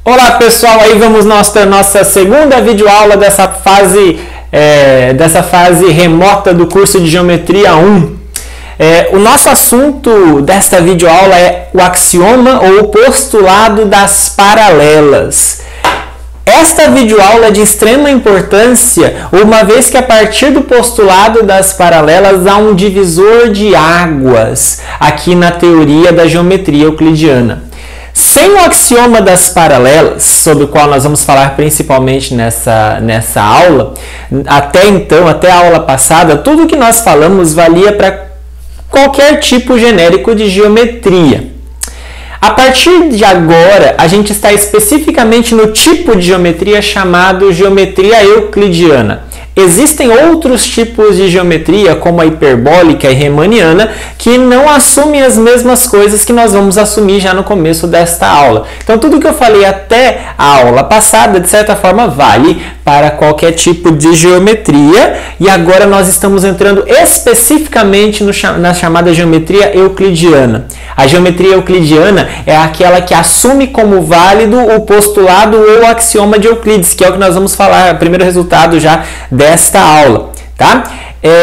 Olá pessoal, aí vamos nós para a nossa segunda videoaula dessa fase remota do curso de Geometria 1. O nosso assunto desta videoaula é o axioma ou o postulado das paralelas. Esta videoaula é de extrema importância, uma vez que a partir do postulado das paralelas há um divisor de águas aqui na teoria da geometria euclidiana. Sem o axioma das paralelas, sobre o qual nós vamos falar principalmente nessa aula, até então, até a aula passada, tudo o que nós falamos valia para qualquer tipo genérico de geometria. A partir de agora, a gente está especificamente no tipo de geometria chamado geometria euclidiana. Existem outros tipos de geometria, como a hiperbólica e riemanniana, que não assumem as mesmas coisas que nós vamos assumir já no começo desta aula. Então, tudo que eu falei até a aula passada, de certa forma, vale para qualquer tipo de geometria. E agora nós estamos entrando especificamente na chamada geometria euclidiana. A geometria euclidiana é aquela que assume como válido o postulado ou o axioma de Euclides, que é o que nós vamos falar, o primeiro resultado já desta aula, tá?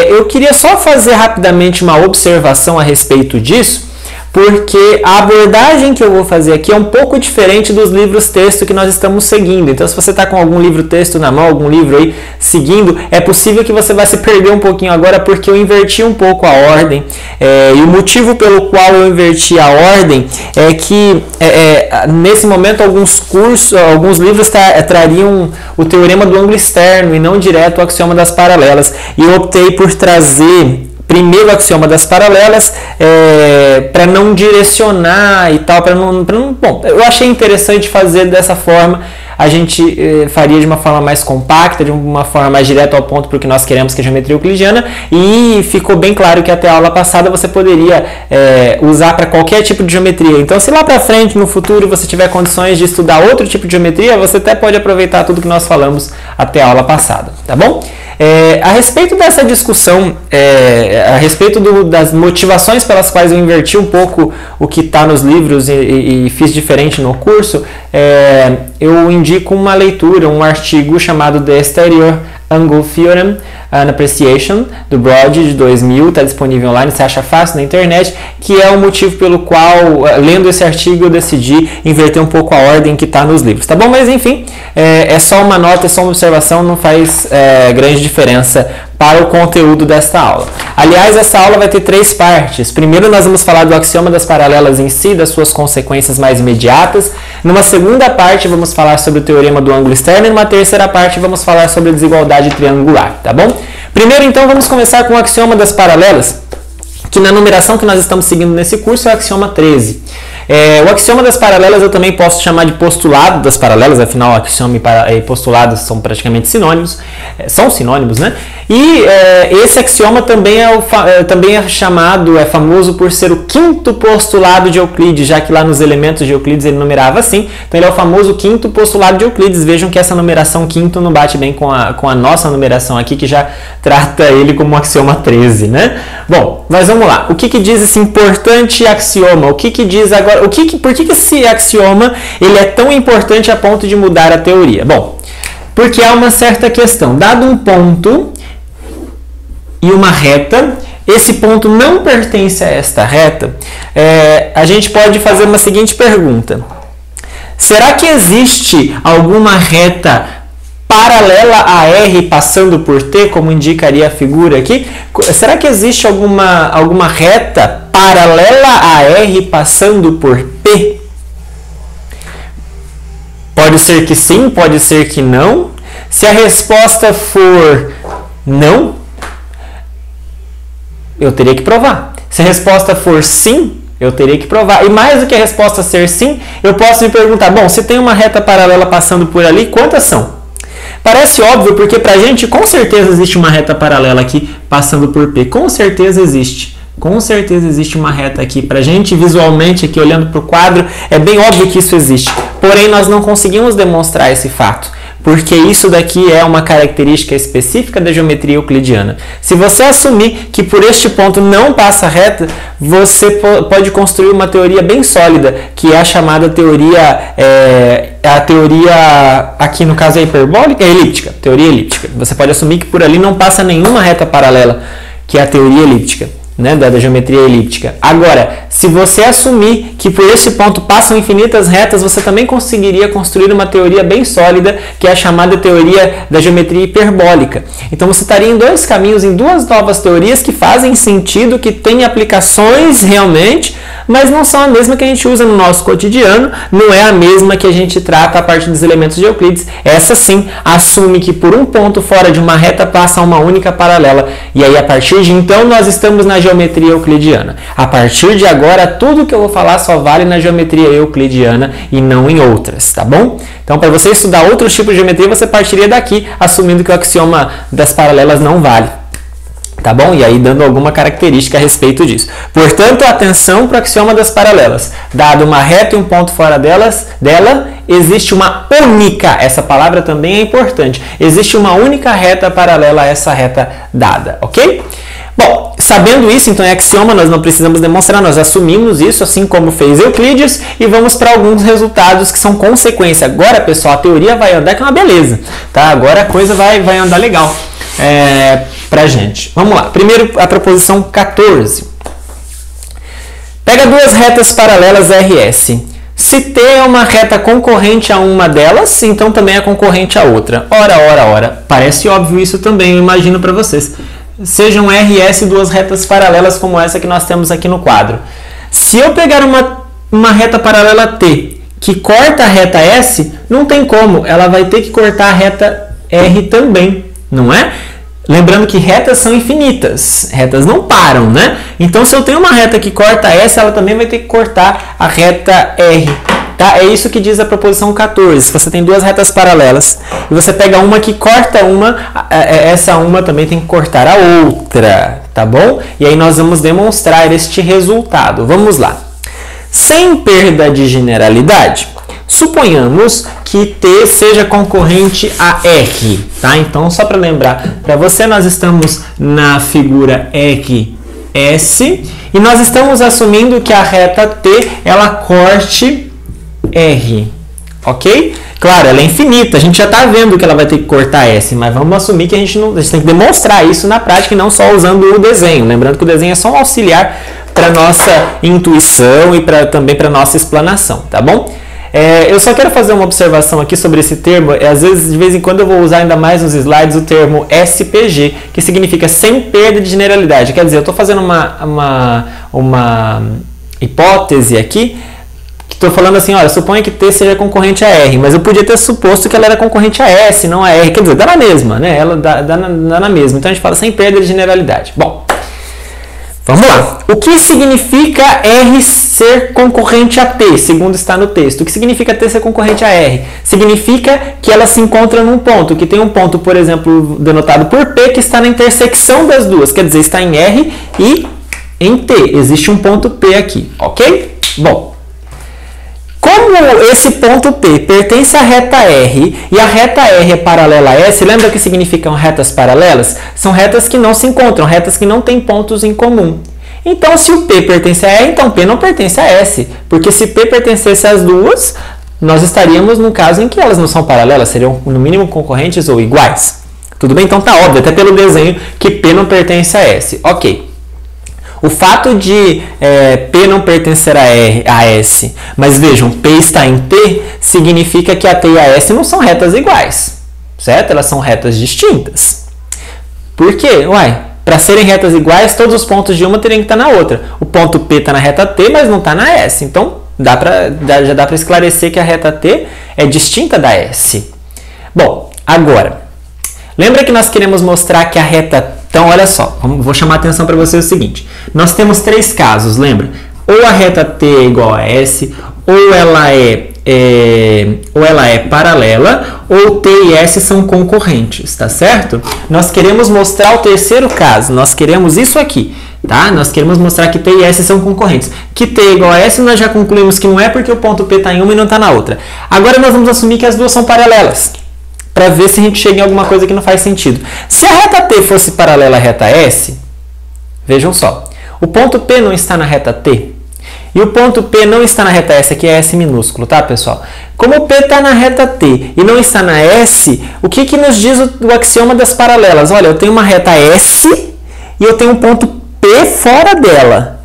Eu queria só fazer rapidamente uma observação a respeito disso, porque a abordagem que eu vou fazer aqui é um pouco diferente dos livros-texto que nós estamos seguindo. Então, se você está com algum livro-texto na mão, algum livro aí seguindo, é possível que você vai se perder um pouquinho agora, porque eu inverti um pouco a ordem. E o motivo pelo qual eu inverti a ordem é que, nesse momento, alguns livros trariam o teorema do ângulo externo e não direto o axioma das paralelas. E eu optei por trazer primeiro o axioma das paralelas, para não direcionar e tal, bom, eu achei interessante fazer dessa forma. A gente faria de uma forma mais compacta, de uma forma mais direta ao ponto, porque nós queremos que a geometria euclidiana, e ficou bem claro que até a aula passada você poderia usar para qualquer tipo de geometria. Então, se lá para frente, no futuro, você tiver condições de estudar outro tipo de geometria, você até pode aproveitar tudo que nós falamos até a aula passada, tá bom? A respeito dessa discussão, a respeito das motivações pelas quais eu inverti um pouco o que está nos livros e fiz diferente no curso, eu indico uma leitura, um artigo chamado The Exterior Angle Theorem and Appreciation, do Brody, de 2000, está disponível online, você acha fácil na internet, que é o motivo pelo qual, lendo esse artigo, eu decidi inverter um pouco a ordem que está nos livros, tá bom? Mas enfim, é só uma nota, é só uma observação, não faz grande diferença para o conteúdo desta aula. Aliás, essa aula vai ter 3 partes. Primeiro, nós vamos falar do axioma das paralelas em si, das suas consequências mais imediatas. Numa segunda parte, vamos falar sobre o teorema do ângulo externo. E numa terceira parte, vamos falar sobre a desigualdade triangular, tá bom? Primeiro, então, vamos começar com o axioma das paralelas, que na numeração que nós estamos seguindo nesse curso é o axioma 13. O axioma das paralelas eu também posso chamar de postulado das paralelas, afinal, axioma e postulado são praticamente sinônimos, são sinônimos, né? E esse axioma também é chamado, é famoso por ser o quinto postulado de Euclides, já que lá nos elementos de Euclides ele numerava assim, então ele é o famoso quinto postulado de Euclides. Vejam que essa numeração quinto não bate bem com a nossa numeração aqui, que já trata ele como axioma 13, né? Bom, mas vamos lá. O que diz esse importante axioma? O que diz agora? Por que esse axioma ele é tão importante a ponto de mudar a teoria? Bom, porque há uma certa questão. Dado um ponto e uma reta, esse ponto não pertence a esta reta, a gente pode fazer uma seguinte pergunta. Será que existe alguma reta paralela a R passando por T, como indicaria a figura aqui? Será que existe alguma reta paralela a R passando por P? Pode ser que sim, pode ser que não. Se a resposta for não, eu teria que provar. Se a resposta for sim, eu teria que provar. E mais do que a resposta ser sim, eu posso me perguntar, bom, se tem uma reta paralela passando por ali, quantas são? Parece óbvio, porque pra gente com certeza existe uma reta paralela aqui passando por P. Com certeza existe. Com certeza existe uma reta aqui. Pra gente, visualmente, aqui olhando para o quadro, é bem óbvio que isso existe. Porém, nós não conseguimos demonstrar esse fato. porque isso daqui é uma característica específica da geometria euclidiana. Se você assumir que por este ponto não passa reta, você pode construir uma teoria bem sólida, que é a chamada teoria, a teoria, aqui no caso é hiperbólica, elíptica, teoria elíptica. Você pode assumir que por ali não passa nenhuma reta paralela, que é a teoria elíptica, né, da geometria elíptica. Agora, se você assumir que por esse ponto passam infinitas retas, você também conseguiria construir uma teoria bem sólida, que é a chamada teoria da geometria hiperbólica. Então você estaria em dois caminhos, em duas novas teorias que fazem sentido, que têm aplicações realmente, mas não são a mesma que a gente usa no nosso cotidiano, não é a mesma que a gente trata a partir dos elementos de Euclides. Essa sim assume que por um ponto fora de uma reta passa uma única paralela. E aí, a partir de então, nós estamos na geometria euclidiana. A partir de agora, tudo que eu vou falar só vale na geometria euclidiana e não em outras, tá bom? Então, para você estudar outros tipos de geometria, você partiria daqui, assumindo que o axioma das paralelas não vale. Tá bom? E aí dando alguma característica a respeito disso. Portanto, atenção para o axioma das paralelas. Dado uma reta e um ponto fora dela, existe uma única, essa palavra também é importante, existe uma única reta paralela a essa reta dada, ok? Bom, sabendo isso, então é axioma, nós não precisamos demonstrar, nós assumimos isso, assim como fez Euclides, e vamos para alguns resultados que são consequência. Agora, pessoal, a teoria vai andar, que é uma beleza, tá? Agora a coisa vai andar legal. Pra gente. Vamos lá. Primeiro, a proposição 14. Pega duas retas paralelas RS. Se T é uma reta concorrente a uma delas, então também é concorrente a outra. Ora. Parece óbvio isso também, eu imagino para vocês. Sejam RS duas retas paralelas como essa que nós temos aqui no quadro. Se eu pegar uma reta paralela T que corta a reta S, não tem como. Ela vai ter que cortar a reta R também, não é? Lembrando que retas são infinitas, retas não param, né? Então, se eu tenho uma reta que corta S, ela também vai ter que cortar a reta R, tá? É isso que diz a proposição 14. Se você tem duas retas paralelas e você pega uma que corta uma, essa uma também tem que cortar a outra, tá bom? E aí nós vamos demonstrar este resultado. Vamos lá. Sem perda de generalidade, suponhamos que T seja concorrente a R, tá? Então, só para lembrar, para você nós estamos na figura RS e nós estamos assumindo que a reta T, ela corte R, ok? Claro, ela é infinita, a gente já está vendo que ela vai ter que cortar S, mas vamos assumir que a gente tem que demonstrar isso na prática e não só usando o desenho. Lembrando que o desenho é só um auxiliar para nossa intuição e também para nossa explanação, tá bom? Eu só quero fazer uma observação aqui sobre esse termo. Às vezes, de vez em quando, eu vou usar ainda mais nos slides o termo SPG, que significa sem perda de generalidade. Quer dizer, eu estou fazendo uma hipótese aqui, que estou falando assim, olha, suponha que T seja concorrente a R, mas eu podia ter suposto que ela era concorrente a S, não a R. Quer dizer, dá na mesma, né? Ela dá na mesma. Então, a gente fala sem perda de generalidade. Bom, vamos lá. O que significa R ser concorrente a T, segundo está no texto? O que significa T ser concorrente a R? Significa que ela se encontra num ponto, que tem um ponto, por exemplo, denotado por P, que está na intersecção das duas. Quer dizer, está em R e em T. Existe um ponto P aqui, ok? Bom, como esse ponto P pertence à reta R e a reta R é paralela a S, lembra que significam retas paralelas? São retas que não se encontram, retas que não têm pontos em comum. Então, se o P pertence a R, então P não pertence a S. Porque se P pertencesse às duas, nós estaríamos num caso em que elas não são paralelas, seriam no mínimo concorrentes ou iguais. Tudo bem? Então tá óbvio, até pelo desenho, que P não pertence a S. Ok. O fato de P não pertencer a S, mas vejam, P está em T, significa que a T e a S não são retas iguais, certo? Elas são retas distintas. Por quê? Uai, para serem retas iguais, todos os pontos de uma teriam que estar na outra. O ponto P está na reta T, mas não está na S. Então, já dá para esclarecer que a reta T é distinta da S. Bom, agora, lembra que nós queremos mostrar que a reta... Então, olha só, vou chamar a atenção para você o seguinte. Nós temos três casos, lembra? Ou a reta T é igual a S, ou ela é paralela, ou T e S são concorrentes, tá certo? Nós queremos mostrar o terceiro caso, nós queremos isso aqui, tá? Nós queremos mostrar que T e S são concorrentes. Que T é igual a S, nós já concluímos que não é porque o ponto P está em uma e não está na outra. Agora nós vamos assumir que as duas são paralelas. para ver se a gente chega em alguma coisa que não faz sentido. Se a reta T fosse paralela à reta S, vejam só, o ponto P não está na reta T e o ponto P não está na reta S, aqui é S minúsculo, tá, pessoal? Como o P está na reta T e não está na S, o que, que nos diz o axioma das paralelas? Olha, eu tenho uma reta S e eu tenho um ponto P fora dela.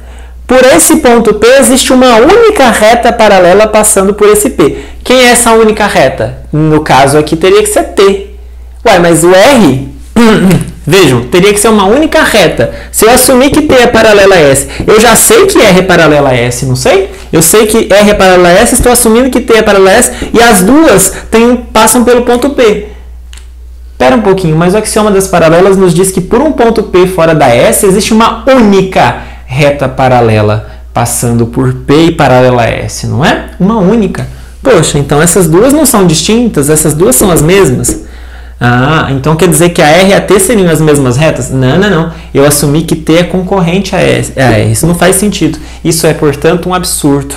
Por esse ponto P existe uma única reta paralela passando por esse P. Quem é essa única reta? No caso aqui teria que ser T. Ué, mas o R, vejam, teria que ser uma única reta. Se eu assumir que T é paralela a S, eu já sei que R é paralela a S, não sei? Eu sei que R é paralela a S, estou assumindo que T é paralela a S e as duas passam pelo ponto P. Espera um pouquinho, mas o axioma das paralelas nos diz que por um ponto P fora da S existe uma única reta paralela passando por P e paralela a S, não é? Uma única. Poxa, então essas duas não são distintas, essas duas são as mesmas. Ah, então quer dizer que a R e a T seriam as mesmas retas? Não, não, não. Eu assumi que T é concorrente a R. Isso não faz sentido. Isso é, portanto, um absurdo.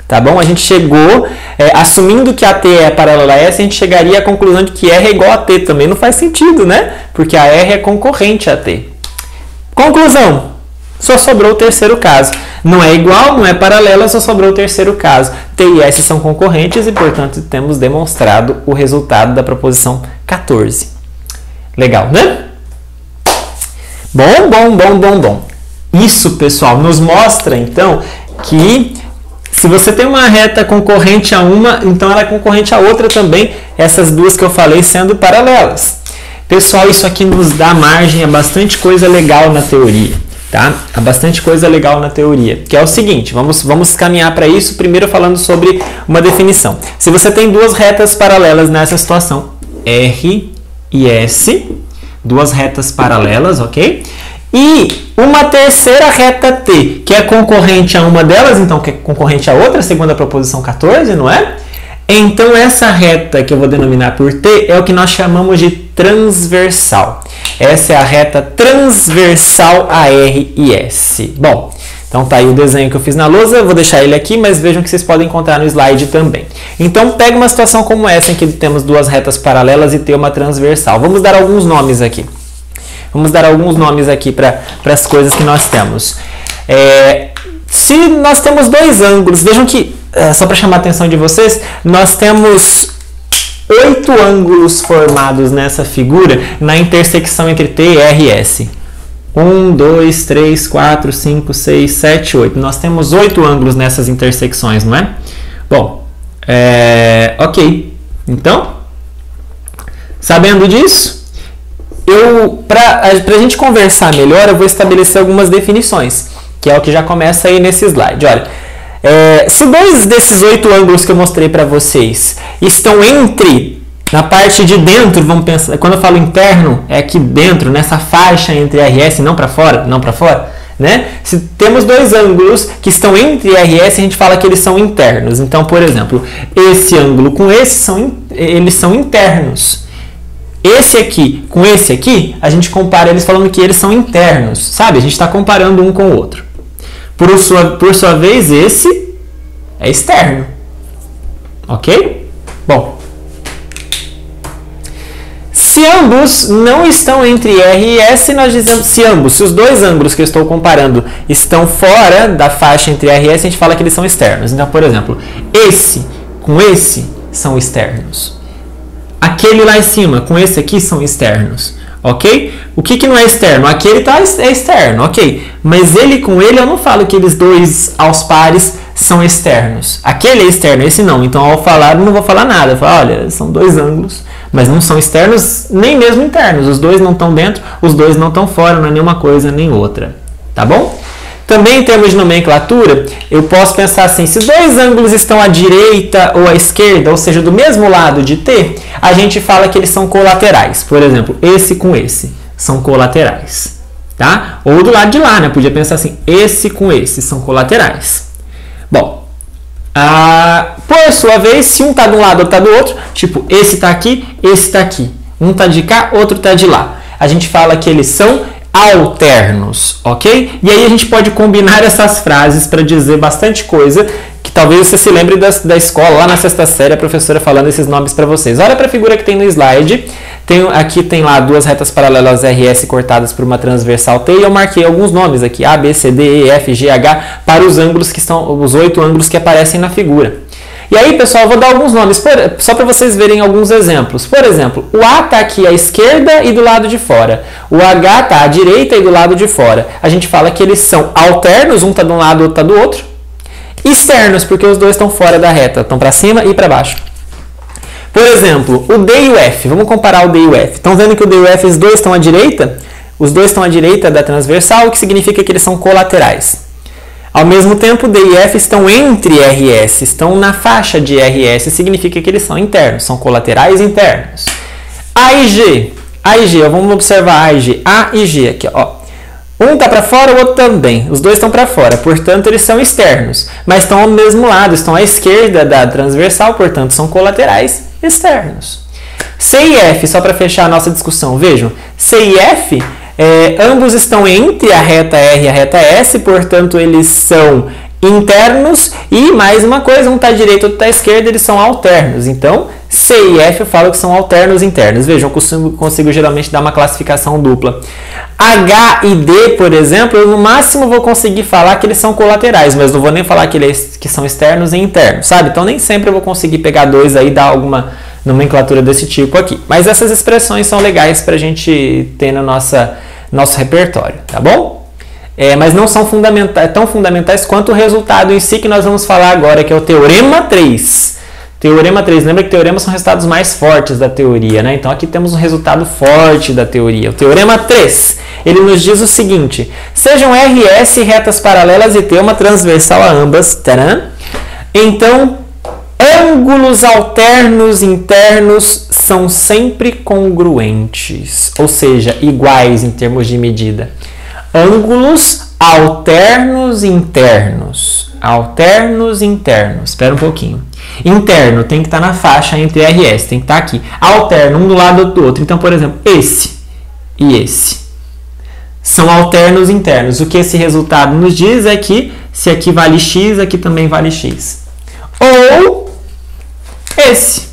Tá bom? A gente chegou, assumindo que a T é paralela a S, a gente chegaria à conclusão de que R é igual a T. Também não faz sentido, né? Porque a R é concorrente a T. Conclusão. Só sobrou o terceiro caso. Não é igual, não é paralela, só sobrou o terceiro caso. T e S são concorrentes e, portanto, temos demonstrado o resultado da proposição 14. Legal, né? Bom. Isso, pessoal, nos mostra, então, que se você tem uma reta concorrente a uma, então ela é concorrente a outra também, essas duas que eu falei sendo paralelas. Pessoal, isso aqui nos dá margem a bastante coisa legal na teoria. Tá? Há bastante coisa legal na teoria, que é o seguinte, vamos caminhar para isso, primeiro falando sobre uma definição. Se você tem duas retas paralelas nessa situação, R e S, duas retas paralelas, ok? E uma terceira reta T, que é concorrente a uma delas, então que é concorrente a outra, segundo a proposição 14, não é? Então, essa reta que eu vou denominar por T é o que nós chamamos de transversal. Essa é a reta transversal a R e S. Bom, então tá aí o desenho que eu fiz na lousa, eu vou deixar ele aqui, mas vejam que vocês podem encontrar no slide também. Então, pega uma situação como essa, em que temos duas retas paralelas e T uma transversal. Vamos dar alguns nomes aqui. Vamos dar alguns nomes aqui para as coisas que nós temos. Se nós temos dois ângulos, vejam que, só para chamar a atenção de vocês, nós temos 8 ângulos formados nessa figura na intersecção entre T, R e S. 1, 2, 3, 4, 5, 6, 7, 8. Nós temos 8 ângulos nessas intersecções, não é? Bom, ok. Então, sabendo disso, para a gente conversar melhor, eu vou estabelecer algumas definições, que é o que já começa aí nesse slide. Olha, se dois desses 8 ângulos que eu mostrei para vocês estão na parte de dentro, vamos pensar, quando eu falo interno, é aqui dentro, nessa faixa entre R e S, não para fora, né? Se temos dois ângulos que estão entre R e S, a gente fala que eles são internos. Então, por exemplo, esse ângulo com esse, eles são internos. Esse aqui com esse aqui, a gente compara eles falando que eles são internos, sabe? A gente está comparando um com o outro. Por sua vez, esse é externo. Ok? Bom. Se ambos não estão entre R e S, nós dizemos, se os dois ângulos que eu estou comparando estão fora da faixa entre R e S, a gente fala que eles são externos. Então, por exemplo, esse com esse são externos. Aquele lá em cima com esse aqui são externos. Ok? O que não é externo? Aquele é externo, ok. Mas ele com ele, eu não falo que eles dois aos pares são externos. Aquele é externo, esse não. Então, ao falar, eu não vou falar nada. Eu falo, olha, são dois ângulos, mas não são externos, nem mesmo internos. Os dois não estão dentro, os dois não estão fora, não é nenhuma coisa nem outra. Tá bom? Também em termos de nomenclatura, eu posso pensar assim, se dois ângulos estão à direita ou à esquerda, ou seja, do mesmo lado de T, a gente fala que eles são colaterais. Por exemplo, esse com esse são colaterais. Tá? Ou do lado de lá, né? Podia pensar assim, esse com esse são colaterais. Bom, por sua vez, se um está de um lado ou está do outro, tipo, esse está aqui, esse está aqui. Um está de cá, outro está de lá. A gente fala que eles são alternos, ok? E aí a gente pode combinar essas frases para dizer bastante coisa, que talvez você se lembre da escola, lá na sexta série, a professora falando esses nomes para vocês. Olha para a figura que tem no slide. Aqui tem lá duas retas paralelas RS cortadas por uma transversal T, e eu marquei alguns nomes aqui, A, B, C, D, E, F, G, H, para os ângulos que estão, os 8 ângulos que aparecem na figura. E aí, pessoal, eu vou dar alguns nomes, só para vocês verem alguns exemplos. Por exemplo, o A está aqui à esquerda e do lado de fora. O H está à direita e do lado de fora. A gente fala que eles são alternos, um está de um lado, o outro está do outro. Externos, porque os dois estão fora da reta, estão para cima e para baixo. Por exemplo, o D e o F. Vamos comparar o D e o F. Estão vendo que o D e o F, os dois estão à direita? Os dois estão à direita da transversal, o que significa que eles são colaterais. Ao mesmo tempo, D e F estão entre RS, estão na faixa de RS, significa que eles são internos, são colaterais internos. A e G, vamos observar A e G. A e G aqui, ó. Um está para fora, o outro também. Os dois estão para fora, portanto eles são externos, mas estão ao mesmo lado, estão à esquerda da transversal, portanto são colaterais externos. C e F, só para fechar a nossa discussão, vejam, C e F, ambos estão entre a reta R e a reta S, portanto eles são internos, e mais uma coisa, um está à direita, outro está à esquerda, eles são alternos. Então, C e F eu falo que são alternos internos. Vejam, eu consigo geralmente dar uma classificação dupla. H e D, por exemplo, eu no máximo vou conseguir falar que eles são colaterais, mas não vou nem falar que são externos e internos, sabe? Então nem sempre eu vou conseguir pegar dois aí e dar alguma nomenclatura desse tipo aqui. Mas essas expressões são legais para a gente ter no nosso repertório, tá bom? Mas não são tão fundamentais quanto o resultado em si que nós vamos falar agora, que é o Teorema 3. Teorema 3, lembra que teoremas são resultados mais fortes da teoria, né? Então aqui temos um resultado forte da teoria. O Teorema 3, ele nos diz o seguinte: sejam RS retas paralelas e T uma transversal a ambas, taran, então ângulos alternos internos são sempre congruentes, ou seja, iguais em termos de medida. Ângulos alternos internos. Alternos internos. Espera um pouquinho. Interno tem que estar na faixa entre RS, tem que estar aqui. Alterno, um do lado do outro. Então, por exemplo, esse e esse são alternos internos. O que esse resultado nos diz é que se aqui vale X, aqui também vale X. Ou esse.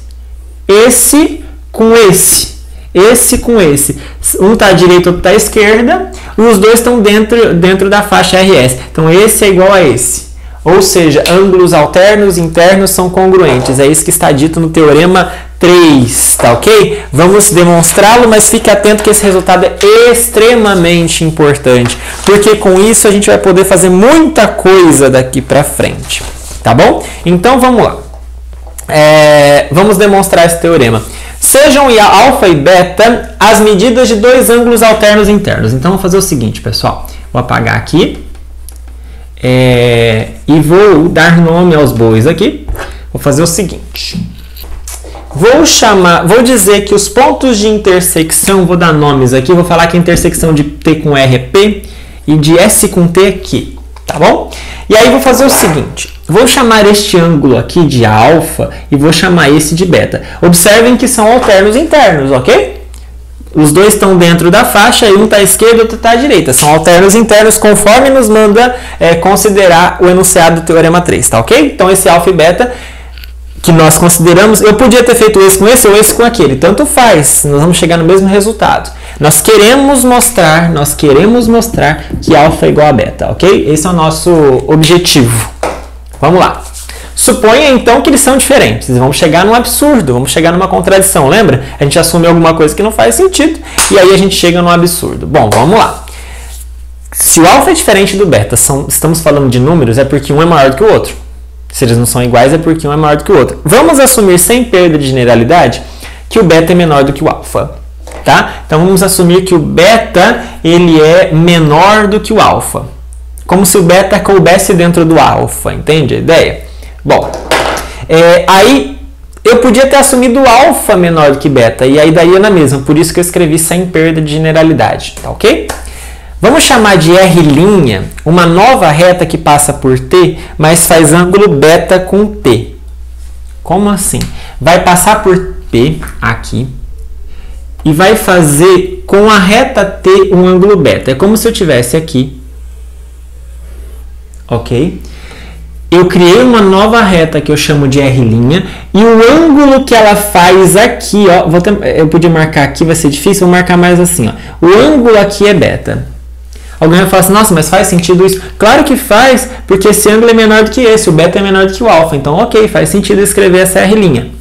Esse com esse. Esse com esse. Um está à direita, outro está à esquerda. E os dois estão dentro da faixa RS. Então, esse é igual a esse. Ou seja, ângulos alternos internos são congruentes. É isso que está dito no Teorema 3, tá ok? Vamos demonstrá-lo, mas fique atento que esse resultado é extremamente importante, porque com isso a gente vai poder fazer muita coisa daqui para frente, tá bom? Então vamos lá. Vamos demonstrar esse teorema. Sejam alfa e beta as medidas de dois ângulos alternos internos. Então vamos fazer o seguinte, pessoal. Vou apagar aqui. E vou dar nome aos bois aqui. Vou fazer o seguinte. Vou dizer que os pontos de intersecção, vou dar nomes aqui, vou falar que a intersecção de T com R é P e de S com T é Q, tá bom? E aí vou fazer o seguinte, vou chamar este ângulo aqui de alfa e vou chamar esse de beta. Observem que são alternos internos, ok? Os dois estão dentro da faixa e um está à esquerda e o outro está à direita. São alternos internos conforme nos manda considerar o enunciado do Teorema 3, tá ok? Então esse alfa e beta que nós consideramos, eu podia ter feito esse com esse ou esse com aquele, tanto faz, nós vamos chegar no mesmo resultado. Nós queremos mostrar que alfa é igual a beta, ok? Esse é o nosso objetivo. Vamos lá. Suponha então que eles são diferentes, vamos chegar num absurdo, vamos chegar numa contradição, lembra? A gente assume alguma coisa que não faz sentido e aí a gente chega num absurdo. Bom, vamos lá. Se o alfa é diferente do beta, estamos falando de números, é porque um é maior do que o outro. Se eles não são iguais, é porque um é maior do que o outro. Vamos assumir, sem perda de generalidade, que o beta é menor do que o alfa. Tá? Então, vamos assumir que o beta ele é menor do que o alfa. Como se o beta coubesse dentro do alfa. Entende a ideia? Bom, aí eu podia ter assumido o alfa menor do que beta. E aí daria na mesma. Por isso que eu escrevi sem perda de generalidade. Tá ok? Vamos chamar de R' uma nova reta que passa por T, mas faz ângulo beta com T. Como assim? Vai passar por P aqui e vai fazer com a reta T um ângulo beta. É como se eu tivesse aqui, ok? Eu criei uma nova reta que eu chamo de R', e o ângulo que ela faz aqui, ó, eu podia marcar aqui, vai ser difícil, vou marcar mais assim, ó. O ângulo aqui é beta. Alguém vai falar assim, nossa, mas faz sentido isso? Claro que faz, porque esse ângulo é menor do que esse, o beta é menor do que o alfa, então ok, faz sentido escrever essa R'.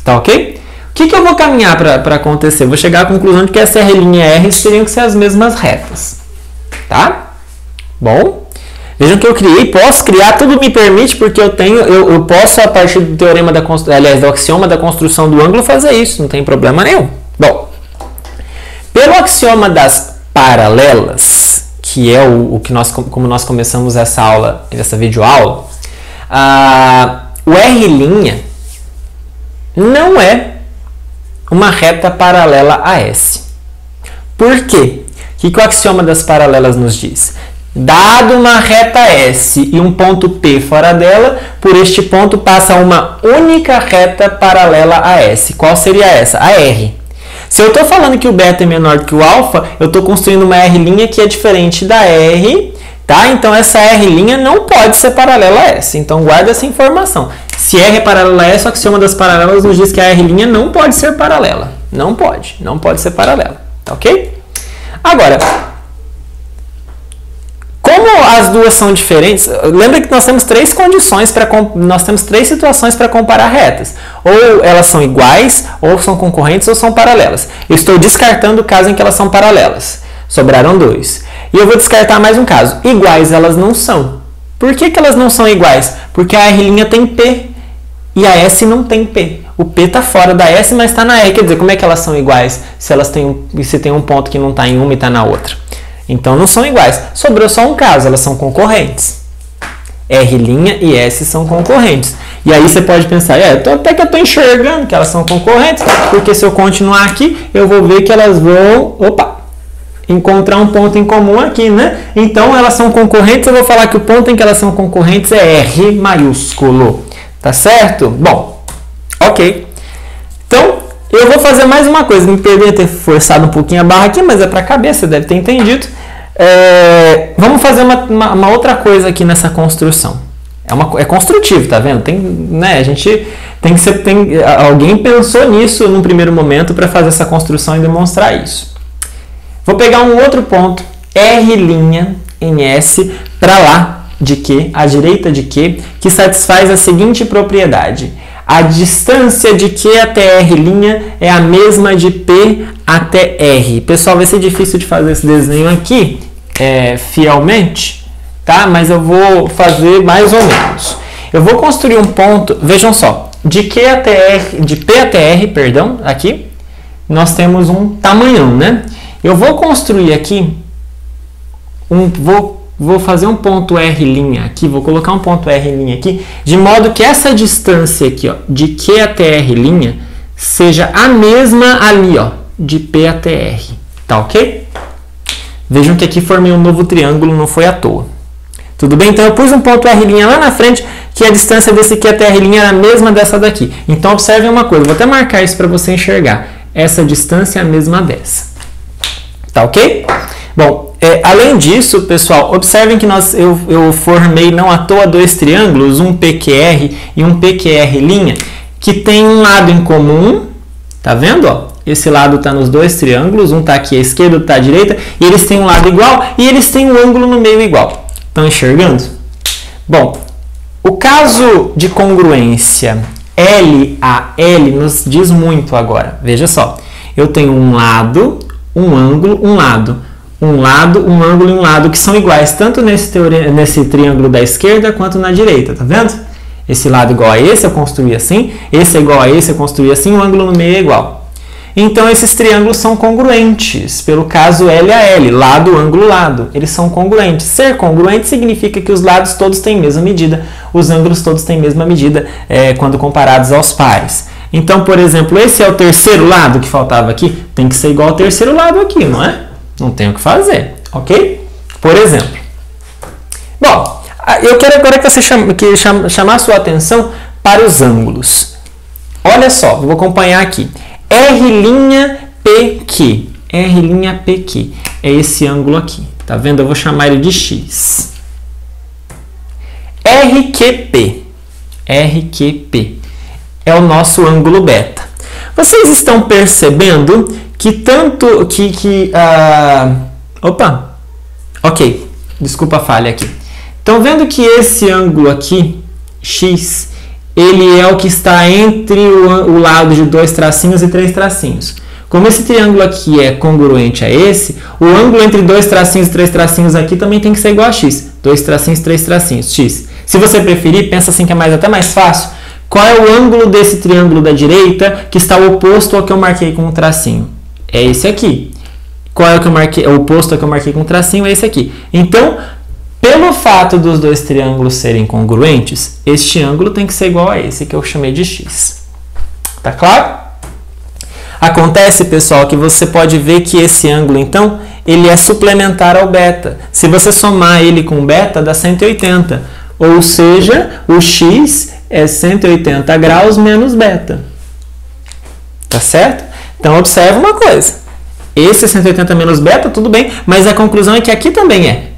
Tá ok? O que eu vou caminhar para acontecer? Vou chegar à conclusão de que essa R' e R teriam que ser as mesmas retas. Tá? Bom, vejam que eu criei, posso criar, tudo me permite, porque eu posso, a partir do teorema do axioma da construção do ângulo, fazer isso, não tem problema nenhum. Bom, pelo axioma das paralelas, que é como nós começamos essa aula, essa videoaula, o R' não é uma reta paralela a S. Por quê? O que o axioma das paralelas nos diz? Dado uma reta S e um ponto P fora dela, por este ponto passa uma única reta paralela a S. Qual seria essa? A R. Se eu estou falando que o beta é menor do que o alfa, eu estou construindo uma R' que é diferente da R, tá? Então essa R' não pode ser paralela a S. Então guarda essa informação. Se R é paralela a S, o axioma das paralelas nos diz que a R' não pode ser paralela. Não pode ser paralela. Tá ok? Agora, como as duas são diferentes, lembra que nós temos três condições nós temos três situações para comparar retas. Ou elas são iguais, ou são concorrentes, ou são paralelas. Eu estou descartando o caso em que elas são paralelas. Sobraram dois. E eu vou descartar mais um caso. Iguais elas não são. Por que elas não são iguais? Porque a R' tem P e a S não tem P. O P está fora da S, mas está na R. Quer dizer, como é que elas são iguais se tem um ponto que não está em uma e está na outra? Então não são iguais. Sobrou só um caso, elas são concorrentes. R' e S são concorrentes. E aí você pode pensar, até que eu estou enxergando que elas são concorrentes, porque se eu continuar aqui, eu vou ver que elas vão encontrar um ponto em comum aqui, né? Então elas são concorrentes, eu vou falar que o ponto em que elas são concorrentes é R maiúsculo. Tá certo? Bom, ok. Então, eu vou fazer mais uma coisa. Me perdoe ter forçado um pouquinho a barra aqui, mas é para a cabeça, você deve ter entendido. Vamos fazer uma outra coisa aqui nessa construção. É construtivo, tá vendo? A gente alguém pensou nisso num primeiro momento para fazer essa construção e demonstrar isso. Vou pegar um outro ponto, R' em S, para lá de Q, à direita de Q, que satisfaz a seguinte propriedade. A distância de Q até R' é a mesma de P até R. Pessoal, vai ser difícil de fazer esse desenho aqui fielmente, tá? Mas eu vou fazer mais ou menos. Eu vou construir um ponto, vejam só, de P até R, perdão, aqui, nós temos um tamanhão, né? Eu vou construir aqui, vou fazer um ponto R' aqui, vou colocar um ponto R' aqui, de modo que essa distância aqui, ó, de Q até R' seja a mesma ali, ó, de P até R. Tá ok? Vejam que aqui formei um novo triângulo, não foi à toa. Tudo bem? Então eu pus um ponto R' lá na frente, que a distância desse Q até R' era a mesma dessa daqui. Então observem uma coisa, vou até marcar isso para você enxergar. Essa distância é a mesma dessa. Tá ok? Bom, além disso, pessoal, observem que eu formei não à toa dois triângulos, um PQR e um PQR', que tem um lado em comum, tá vendo? Ó? Esse lado está nos dois triângulos, um está aqui à esquerda, outro está à direita, e eles têm um lado igual e eles têm um ângulo no meio igual. Estão enxergando? Bom, o caso de congruência L a L nos diz muito agora. Veja só, eu tenho um lado, um ângulo, um lado. Um lado, um ângulo e um lado que são iguais tanto nesse triângulo da esquerda quanto na direita, tá vendo? Esse lado igual a esse eu construí assim, esse é igual a esse eu construí assim, o ângulo no meio é igual. Então esses triângulos são congruentes, pelo caso L a L, lado, ângulo, lado. Eles são congruentes. Ser congruente significa que os lados todos têm a mesma medida, os ângulos todos têm a mesma medida quando comparados aos pares. Então, por exemplo, esse é o terceiro lado que faltava aqui, tem que ser igual ao terceiro lado aqui, não é? Não tem o que fazer, ok? Por exemplo. Bom, eu quero agora que você chamar a sua atenção para os ângulos. Olha só, vou acompanhar aqui. R', PQ. R'PQ. É esse ângulo aqui. Tá vendo? Eu vou chamar ele de X. RQP. RQP é o nosso ângulo beta. Vocês estão percebendo que tanto opa! Ok, desculpa a falha aqui. Estão vendo que esse ângulo aqui, X, ele é o que está entre o lado de 2 tracinhos e 3 tracinhos. Como esse triângulo aqui é congruente a esse, o ângulo entre 2 tracinhos e 3 tracinhos aqui também tem que ser igual a X. 2 tracinhos, 3 tracinhos, X. Se você preferir, pensa assim que é até mais fácil. Qual é o ângulo desse triângulo da direita que está oposto ao que eu marquei com um tracinho? É esse aqui. Qual é o que eu marquei? O oposto ao que eu marquei com um tracinho é esse aqui. Então, pelo fato dos dois triângulos serem congruentes, este ângulo tem que ser igual a esse que eu chamei de X. Tá claro? Acontece, pessoal, que você pode ver que esse ângulo, então, ele é suplementar ao beta. Se você somar ele com beta, dá 180. Ou seja, o X é 180 graus menos beta. Tá certo? Então, observa uma coisa. Esse é 180 menos beta, tudo bem, mas a conclusão é que aqui também é.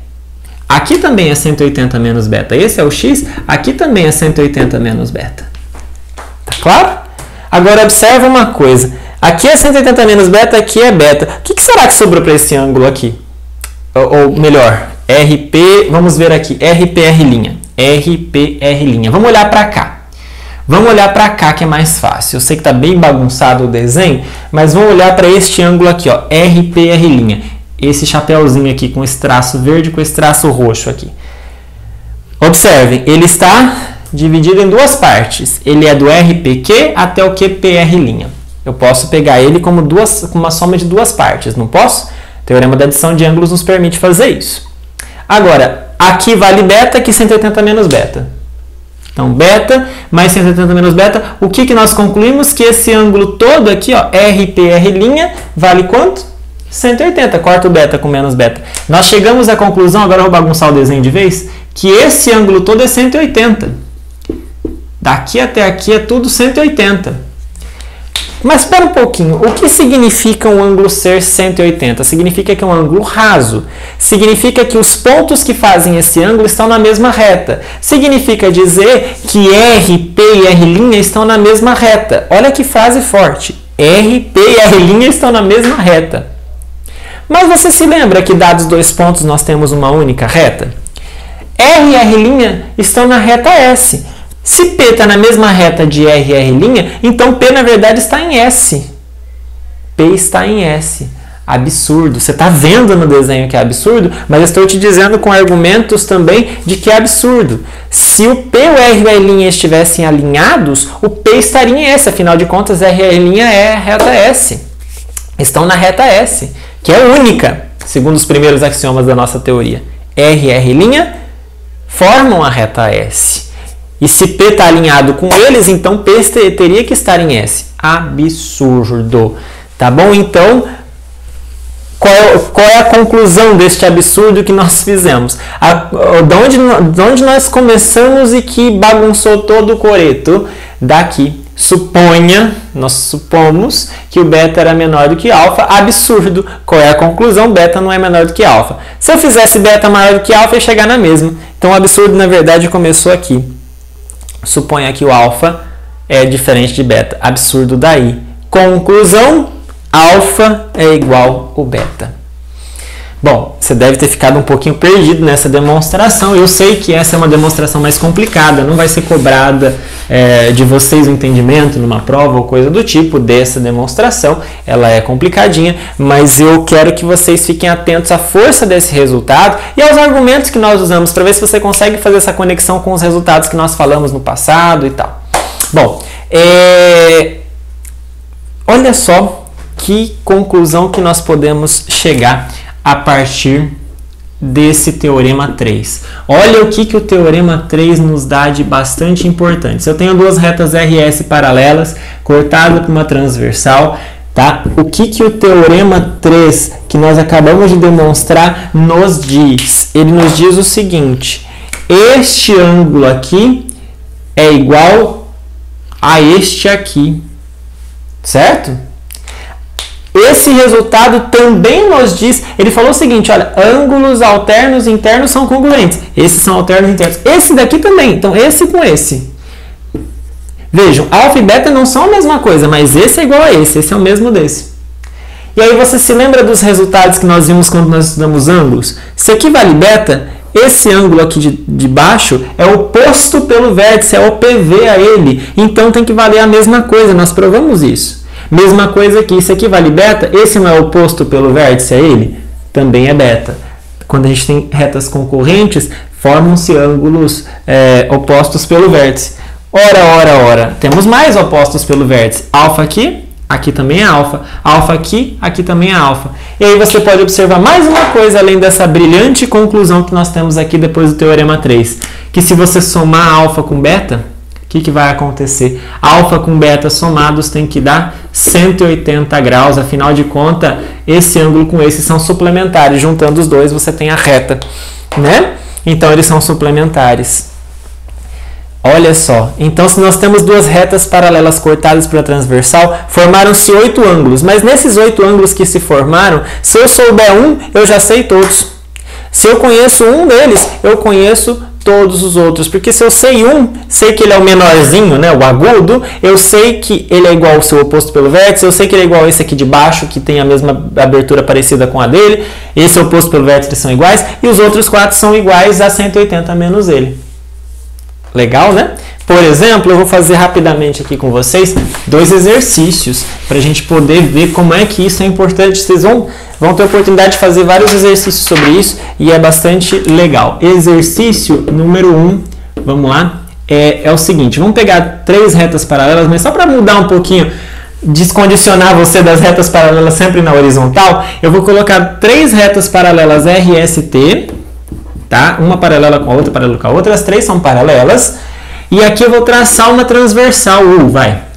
Aqui também é 180 menos beta. Esse é o X, aqui também é 180 menos beta. Tá claro? Agora, observa uma coisa. Aqui é 180 menos beta, aqui é beta. O que será que sobrou para esse ângulo aqui? Ou melhor, RP, vamos ver aqui, RPR'. RPR'. Vamos olhar para cá. Vamos olhar para cá que é mais fácil. Eu sei que está bem bagunçado o desenho, mas vamos olhar para este ângulo aqui, ó, RPR'. Esse chapéuzinho aqui com esse traço verde com esse traço roxo aqui. Observem, ele está dividido em duas partes. Ele é do RPQ até o QPR'. Eu posso pegar ele como uma soma de duas partes, não posso? O teorema da adição de ângulos nos permite fazer isso. Agora, aqui vale beta, aqui 180 menos beta. Então, beta mais 180 menos beta. O que nós concluímos? Que esse ângulo todo aqui, ó, RPR', vale quanto? 180. Corta o beta com menos beta. Nós chegamos à conclusão, agora eu vou bagunçar o desenho de vez, que esse ângulo todo é 180. Daqui até aqui é tudo 180. Mas espera um pouquinho, o que significa um ângulo ser 180? Significa que é um ângulo raso. Significa que os pontos que fazem esse ângulo estão na mesma reta. Significa dizer que RP e R' estão na mesma reta. Olha que frase forte. RP e R' estão na mesma reta. Mas você se lembra que dados dois pontos nós temos uma única reta? R e R' estão na reta S. Se P está na mesma reta de R e R', então P na verdade está em S. P está em S. Absurdo. Você está vendo no desenho que é absurdo, mas eu estou te dizendo com argumentos também de que é absurdo. Se o P, o R e o R' estivessem alinhados, o P estaria em S. Afinal de contas, R e R' é a reta S. Estão na reta S, que é única, segundo os primeiros axiomas da nossa teoria. R e R' formam a reta S. E se P está alinhado com eles, então P teria que estar em S. Absurdo. Tá bom? Então, qual é a conclusão deste absurdo que nós fizemos? De onde nós começamos e que bagunçou todo o coreto? Daqui. Nós supomos que o beta era menor do que alfa. Absurdo. Qual é a conclusão? Beta não é menor do que alfa. Se eu fizesse beta maior do que alfa, ia chegar na mesma. Então, o absurdo, na verdade, começou aqui. Suponha que o alfa é diferente de beta. Absurdo daí. Conclusão, alfa é igual ao beta. Bom, você deve ter ficado um pouquinho perdido nessa demonstração. Eu sei que essa é uma demonstração mais complicada. Não vai ser cobrada de vocês o entendimento numa prova ou coisa do tipo dessa demonstração. Ela é complicadinha, mas eu quero que vocês fiquem atentos à força desse resultado e aos argumentos que nós usamos para ver se você consegue fazer essa conexão com os resultados que nós falamos no passado e tal. Bom, olha só que conclusão que nós podemos chegar a partir desse teorema 3. Olha o que o teorema 3 nos dá de bastante importante. Se eu tenho duas retas RS paralelas, cortadas por uma transversal, tá? O que o teorema 3, que nós acabamos de demonstrar, nos diz? Ele nos diz o seguinte: este ângulo aqui é igual a este aqui, certo? esse resultado também nos diz, ele falou o seguinte, olha, ângulos alternos e internos são congruentes. Esses são alternos e internos. Esse daqui também, então esse com esse. Vejam, alfa e beta não são a mesma coisa, mas esse é igual a esse é o mesmo desse. E aí você se lembra dos resultados que nós vimos quando nós estudamos ângulos? Se aqui vale beta, esse ângulo aqui de baixo é oposto pelo vértice, é OPV a ele. Então tem que valer a mesma coisa, nós provamos isso. Mesma coisa aqui, se aqui vale beta, esse não é oposto pelo vértice a ele? Também é beta. Quando a gente tem retas concorrentes, formam-se ângulos opostos pelo vértice. Ora, temos mais opostos pelo vértice. Alfa aqui, aqui também é alfa. Alfa aqui, aqui também é alfa. E aí você pode observar mais uma coisa além dessa brilhante conclusão que nós temos aqui depois do Teorema 3. Que se você somar alfa com beta, o que vai acontecer? Alfa com beta somados tem que dar 180 graus. Afinal de contas, esse ângulo com esse são suplementares. Juntando os dois, você tem a reta, né? Então, eles são suplementares. Olha só, então se nós temos duas retas paralelas cortadas pela transversal, formaram-se 8 ângulos, mas nesses 8 ângulos que se formaram, se eu souber um, eu já sei todos. Se eu conheço um deles, eu conheço todos os outros, porque se eu sei um, sei que ele é o menorzinho, né, o agudo, eu sei que ele é igual ao seu oposto pelo vértice, eu sei que ele é igual a esse aqui de baixo, que tem a mesma abertura parecida com a dele, esse oposto pelo vértice são iguais, e os outros 4 são iguais a 180 menos ele. Legal, né? Por exemplo, eu vou fazer rapidamente aqui com vocês 2 exercícios para a gente poder ver como é que isso é importante. Vocês vão ter a oportunidade de fazer vários exercícios sobre isso e é bastante legal. Exercício número 1, vamos lá, é o seguinte. Vamos pegar 3 retas paralelas, mas só para mudar um pouquinho, descondicionar você das retas paralelas sempre na horizontal, eu vou colocar 3 retas paralelas RST, tá? Uma paralela com a outra, paralela com a outra, as 3 são paralelas. E aqui eu vou traçar uma transversal,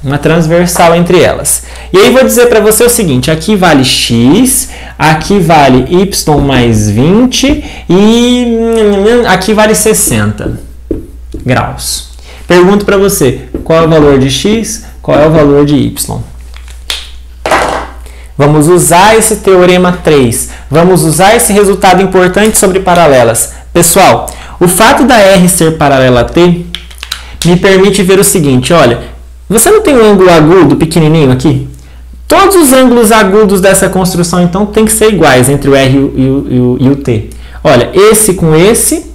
uma transversal entre elas. E aí vou dizer para você o seguinte, aqui vale x, aqui vale y mais 20 e aqui vale 60 graus. Pergunto para você, qual é o valor de x, qual é o valor de y? Vamos usar esse teorema 3, vamos usar esse resultado importante sobre paralelas. Pessoal, o fato da R ser paralela a T me permite ver o seguinte, olha, você não tem um ângulo agudo pequenininho aqui? Todos os ângulos agudos dessa construção, então, tem que ser iguais entre o R e o T. Olha, esse com esse,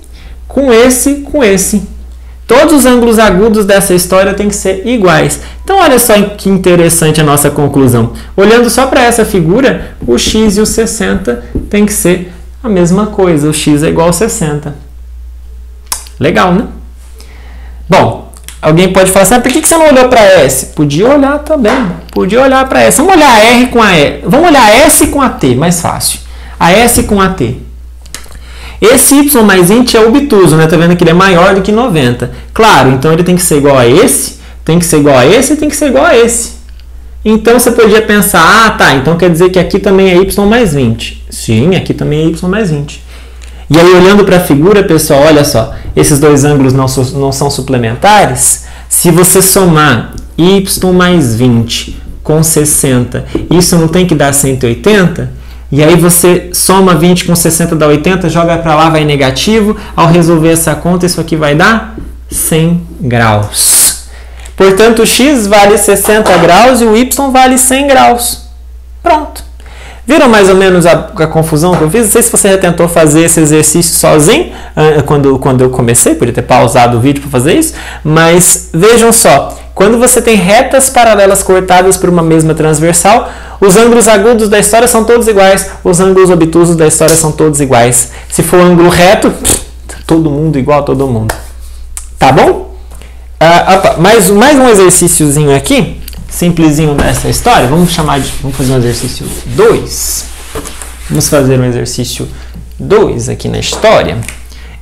com esse, com esse. Todos os ângulos agudos dessa história têm que ser iguais. Então, olha só que interessante a nossa conclusão. Olhando só para essa figura, o x e o 60 tem que ser a mesma coisa. O x é igual a 60. Legal, né? Bom, alguém pode falar assim, por que você não olhou para S? Podia olhar também, podia olhar para S. Vamos olhar a R com a E. Vamos olhar a S com a T, mais fácil. A S com a T. Esse Y mais 20 é obtuso, né? Tá vendo que ele é maior do que 90. Claro, então ele tem que ser igual a esse, tem que ser igual a esse e tem que ser igual a esse. Então você podia pensar, tá, então quer dizer que aqui também é Y mais 20. Sim, aqui também é Y mais 20. E aí, olhando para a figura, pessoal, olha só, esses dois ângulos não são suplementares. Se você somar y mais 20 com 60, isso não tem que dar 180? E aí você soma 20 com 60 dá 80, joga para lá, vai negativo. Ao resolver essa conta, isso aqui vai dar 100 graus. Portanto, o x vale 60 graus e o y vale 100 graus. Pronto. Viram mais ou menos a confusão que eu fiz? Não sei se você já tentou fazer esse exercício sozinho, quando eu comecei, podia ter pausado o vídeo para fazer isso, mas vejam só, quando você tem retas paralelas cortadas por uma mesma transversal, os ângulos agudos da história são todos iguais, os ângulos obtusos da história são todos iguais. Se for um ângulo reto, todo mundo igual a todo mundo. Tá bom? Mais um exercíciozinho aqui. Simplesinho dessa história, vamos fazer um exercício 2. Vamos fazer um exercício 2 aqui na história.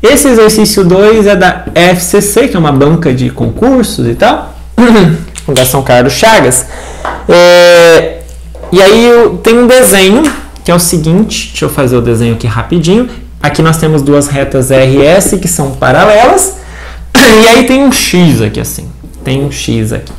Esse exercício 2 é da FCC, que é uma banca de concursos e tal, Fundação Carlos Chagas. E aí tem um desenho, que é o seguinte, deixa eu fazer o desenho aqui rapidinho. Aqui nós temos duas retas RS que são paralelas, e aí tem um X aqui assim, tem um X aqui.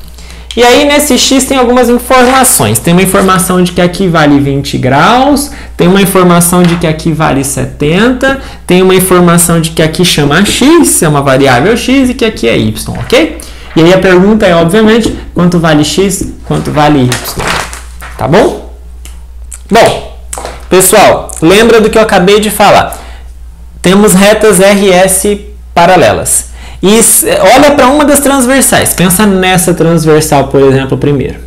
E aí, nesse x tem algumas informações. Tem uma informação de que aqui vale 20 graus, tem uma informação de que aqui vale 70, tem uma informação de que aqui chama x, é uma variável x, e que aqui é y, ok? E aí a pergunta é, obviamente, quanto vale x, quanto vale y, tá bom? Bom, pessoal, lembra do que eu acabei de falar. Temos retas RS paralelas. E olha para uma das transversais. Pensa nessa transversal, por exemplo, primeiro.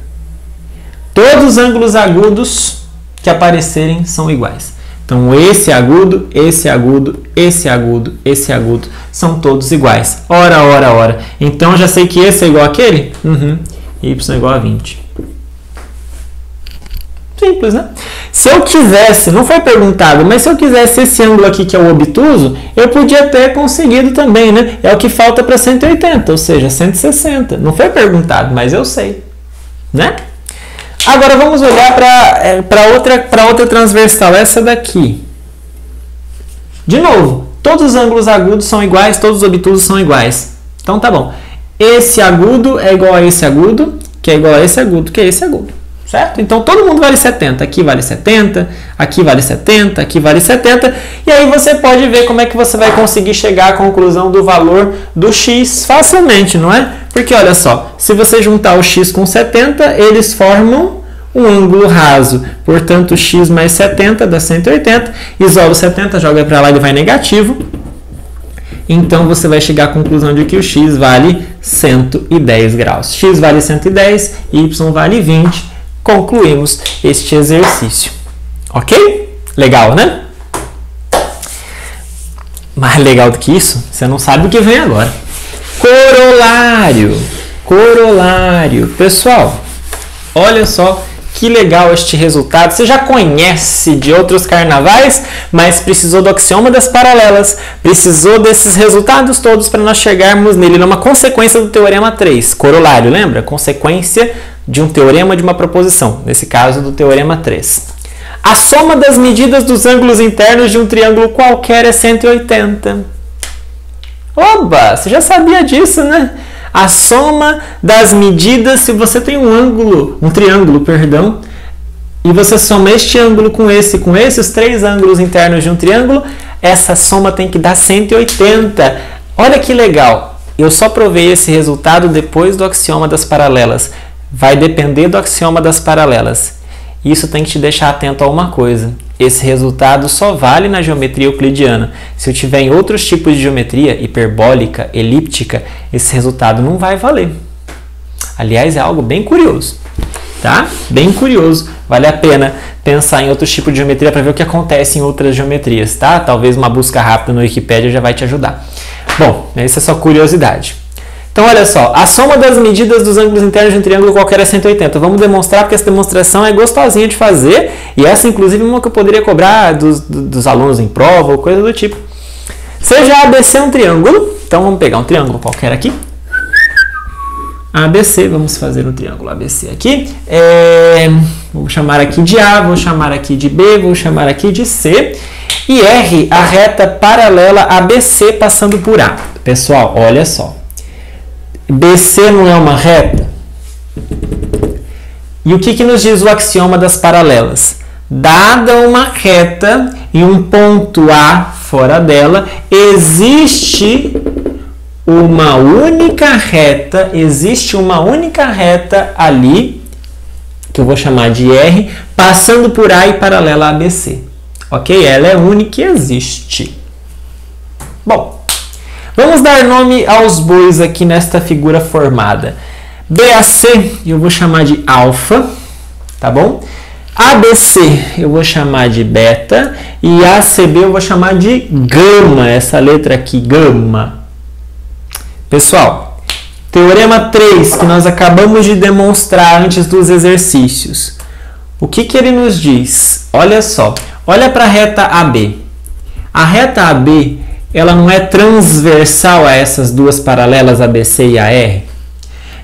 Todos os ângulos agudos que aparecerem são iguais. Então, esse agudo, esse agudo, esse agudo, esse agudo, são todos iguais. Ora, ora, ora. Então, já sei que esse é igual àquele? Y é igual a 20. Simples, né? Se eu quisesse, não foi perguntado, mas se eu quisesse esse ângulo aqui, que é o obtuso, eu podia ter conseguido também, né? É o que falta para 180, ou seja, 160. Não foi perguntado, mas eu sei, né? Agora vamos olhar para outra transversal, essa daqui. De novo, todos os ângulos agudos são iguais, todos os obtusos são iguais. Então tá bom. Esse agudo é igual a esse agudo, que é igual a esse agudo, que é esse agudo. Certo? Então todo mundo vale 70. Aqui vale 70, aqui vale 70, aqui vale 70. E aí você pode ver como é que você vai conseguir chegar à conclusão do valor do x facilmente, não é? Porque olha só, se você juntar o x com 70, eles formam um ângulo raso. Portanto, x mais 70 dá 180. Isola o 70, joga para lá, ele vai negativo. Então, você vai chegar à conclusão de que o x vale 110 graus. X vale 110, y vale 20. Concluímos este exercício. Ok? Legal, né? Mais legal do que isso, você não sabe o que vem agora. Corolário. Corolário. Pessoal, olha só que legal este resultado. Você já conhece de outros carnavais, mas precisou do axioma das paralelas. Precisou desses resultados todos para nós chegarmos nele. Ele é uma consequência do teorema 3. Corolário, lembra? Consequência de um teorema de uma proposição. Nesse caso, do teorema 3. A soma das medidas dos ângulos internos de um triângulo qualquer é 180. Oba! Você já sabia disso, né? A soma das medidas, se você tem um triângulo, e você soma este ângulo com esse, os três ângulos internos de um triângulo, essa soma tem que dar 180. Olha que legal! Eu só provei esse resultado depois do axioma das paralelas. Vai depender do axioma das paralelas. Isso tem que te deixar atento a uma coisa. Esse resultado só vale na geometria euclidiana. Se eu tiver em outros tipos de geometria, hiperbólica, elíptica, esse resultado não vai valer. Aliás, é algo bem curioso, tá? Bem curioso. Vale a pena pensar em outros tipos de geometria para ver o que acontece em outras geometrias, tá? Talvez uma busca rápida no Wikipedia já vai te ajudar. Bom, essa é só curiosidade. Então, olha só, a soma das medidas dos ângulos internos de um triângulo qualquer é 180. Vamos demonstrar, porque essa demonstração é gostosinha de fazer, e essa, inclusive, é uma que eu poderia cobrar dos alunos em prova ou coisa do tipo. Seja ABC um triângulo, então vamos pegar um triângulo qualquer aqui. ABC, vamos fazer um triângulo ABC aqui. Vou chamar aqui de A, vou chamar aqui de B, vou chamar aqui de C. E R, a reta paralela ABC passando por A. Pessoal, olha só. BC não é uma reta? E o que nos diz o axioma das paralelas? Dada uma reta e um ponto A fora dela, existe uma única reta ali, que eu vou chamar de R, passando por A e paralela a ABC. Ok? Ela é única e existe. Bom, vamos dar nome aos bois aqui nesta figura formada. BAC eu vou chamar de alfa, tá bom? ABC eu vou chamar de beta e ACB eu vou chamar de gama, essa letra aqui, gama. Pessoal, teorema 3 que nós acabamos de demonstrar antes dos exercícios. O que ele nos diz? Olha só, olha para a reta AB. A reta AB, ela não é transversal a essas duas paralelas ABC e AR?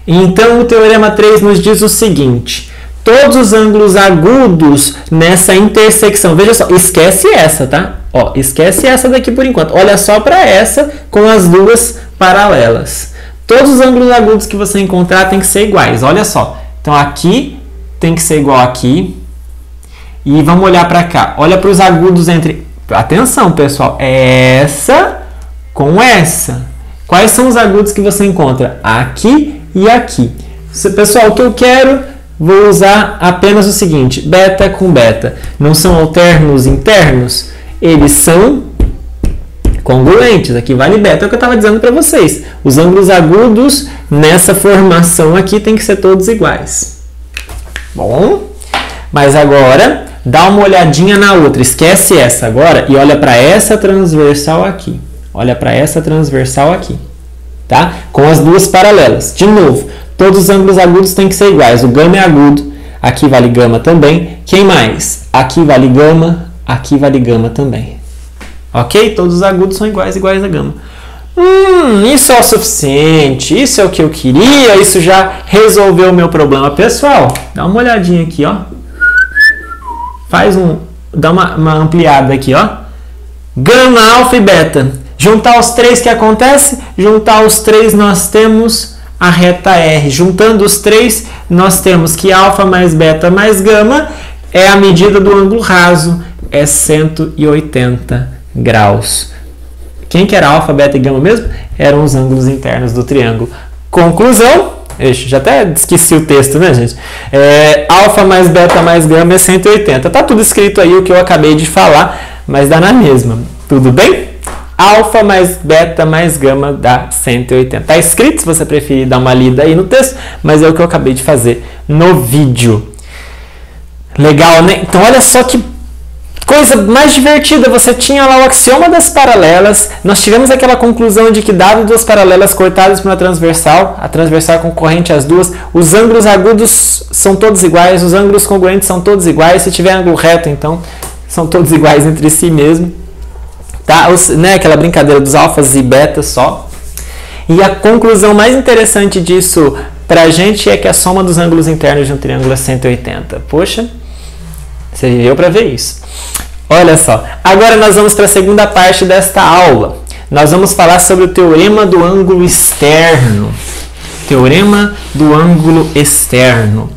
Então, o teorema 3 nos diz o seguinte: todos os ângulos agudos nessa intersecção, veja só, esquece essa, tá? Ó, esquece essa daqui por enquanto. Olha só para essa com as duas paralelas. Todos os ângulos agudos que você encontrar tem que ser iguais, olha só. Então aqui tem que ser igual aqui. E vamos olhar para cá. Olha para os agudos entre... Atenção, pessoal. Essa com essa. Quais são os agudos que você encontra? Aqui e aqui. Pessoal, o que eu quero... Vou usar apenas o seguinte. Beta com beta. Não são alternos internos? Eles são congruentes. Aqui vale beta. É o que eu estava dizendo para vocês. Os ângulos agudos nessa formação aqui tem que ser todos iguais. Bom, mas agora... Dá uma olhadinha na outra, esquece essa agora e olha para essa transversal aqui. Olha para essa transversal aqui, tá? Com as duas paralelas. De novo, todos os ângulos agudos têm que ser iguais. O gama é agudo, aqui vale gama também. Quem mais? Aqui vale gama também. Ok? Todos os agudos são iguais a gama. Isso é o suficiente, isso é o que eu queria, isso já resolveu o meu problema. Pessoal, dá uma olhadinha aqui, ó. Dá uma ampliada aqui, ó. Gama, alfa e beta. Juntar os três, o que acontece? Juntar os três, nós temos a reta R. Juntando os três, nós temos que alfa mais beta mais gama é a medida do ângulo raso. É 180 graus. Quem que era alfa, beta e gama mesmo? Eram os ângulos internos do triângulo. Conclusão. Já até esqueci o texto, né, gente? Alfa mais beta mais gama é 180. Tá tudo escrito aí o que eu acabei de falar, mas dá na mesma. Tudo bem? Alfa mais beta mais gama dá 180. Tá escrito, se você preferir dar uma lida aí no texto, mas é o que eu acabei de fazer no vídeo. Legal, né? Então, olha só que coisa mais divertida, você tinha lá o axioma das paralelas, nós tivemos aquela conclusão de que dado duas paralelas cortadas por uma transversal, a transversal concorrente às duas, os ângulos agudos são todos iguais, os ângulos congruentes são todos iguais, se tiver ângulo reto, então, são todos iguais entre si mesmo. Tá? Né? Aquela brincadeira dos alfas e betas só. E a conclusão mais interessante disso pra gente é que a soma dos ângulos internos de um triângulo é 180. Poxa, você viveu para ver isso. Olha só, agora nós vamos para a segunda parte desta aula. Nós vamos falar sobre o teorema do ângulo externo. Teorema do ângulo externo.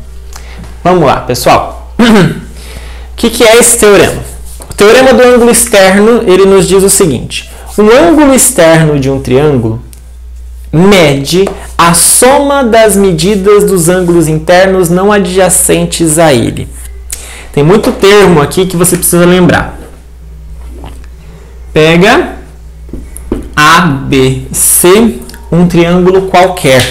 Vamos lá, pessoal. O que é esse teorema? O teorema do ângulo externo, ele nos diz o seguinte. O ângulo externo de um triângulo mede a soma das medidas dos ângulos internos não adjacentes a ele. Tem muito termo aqui que você precisa lembrar. Pega ABC, um triângulo qualquer,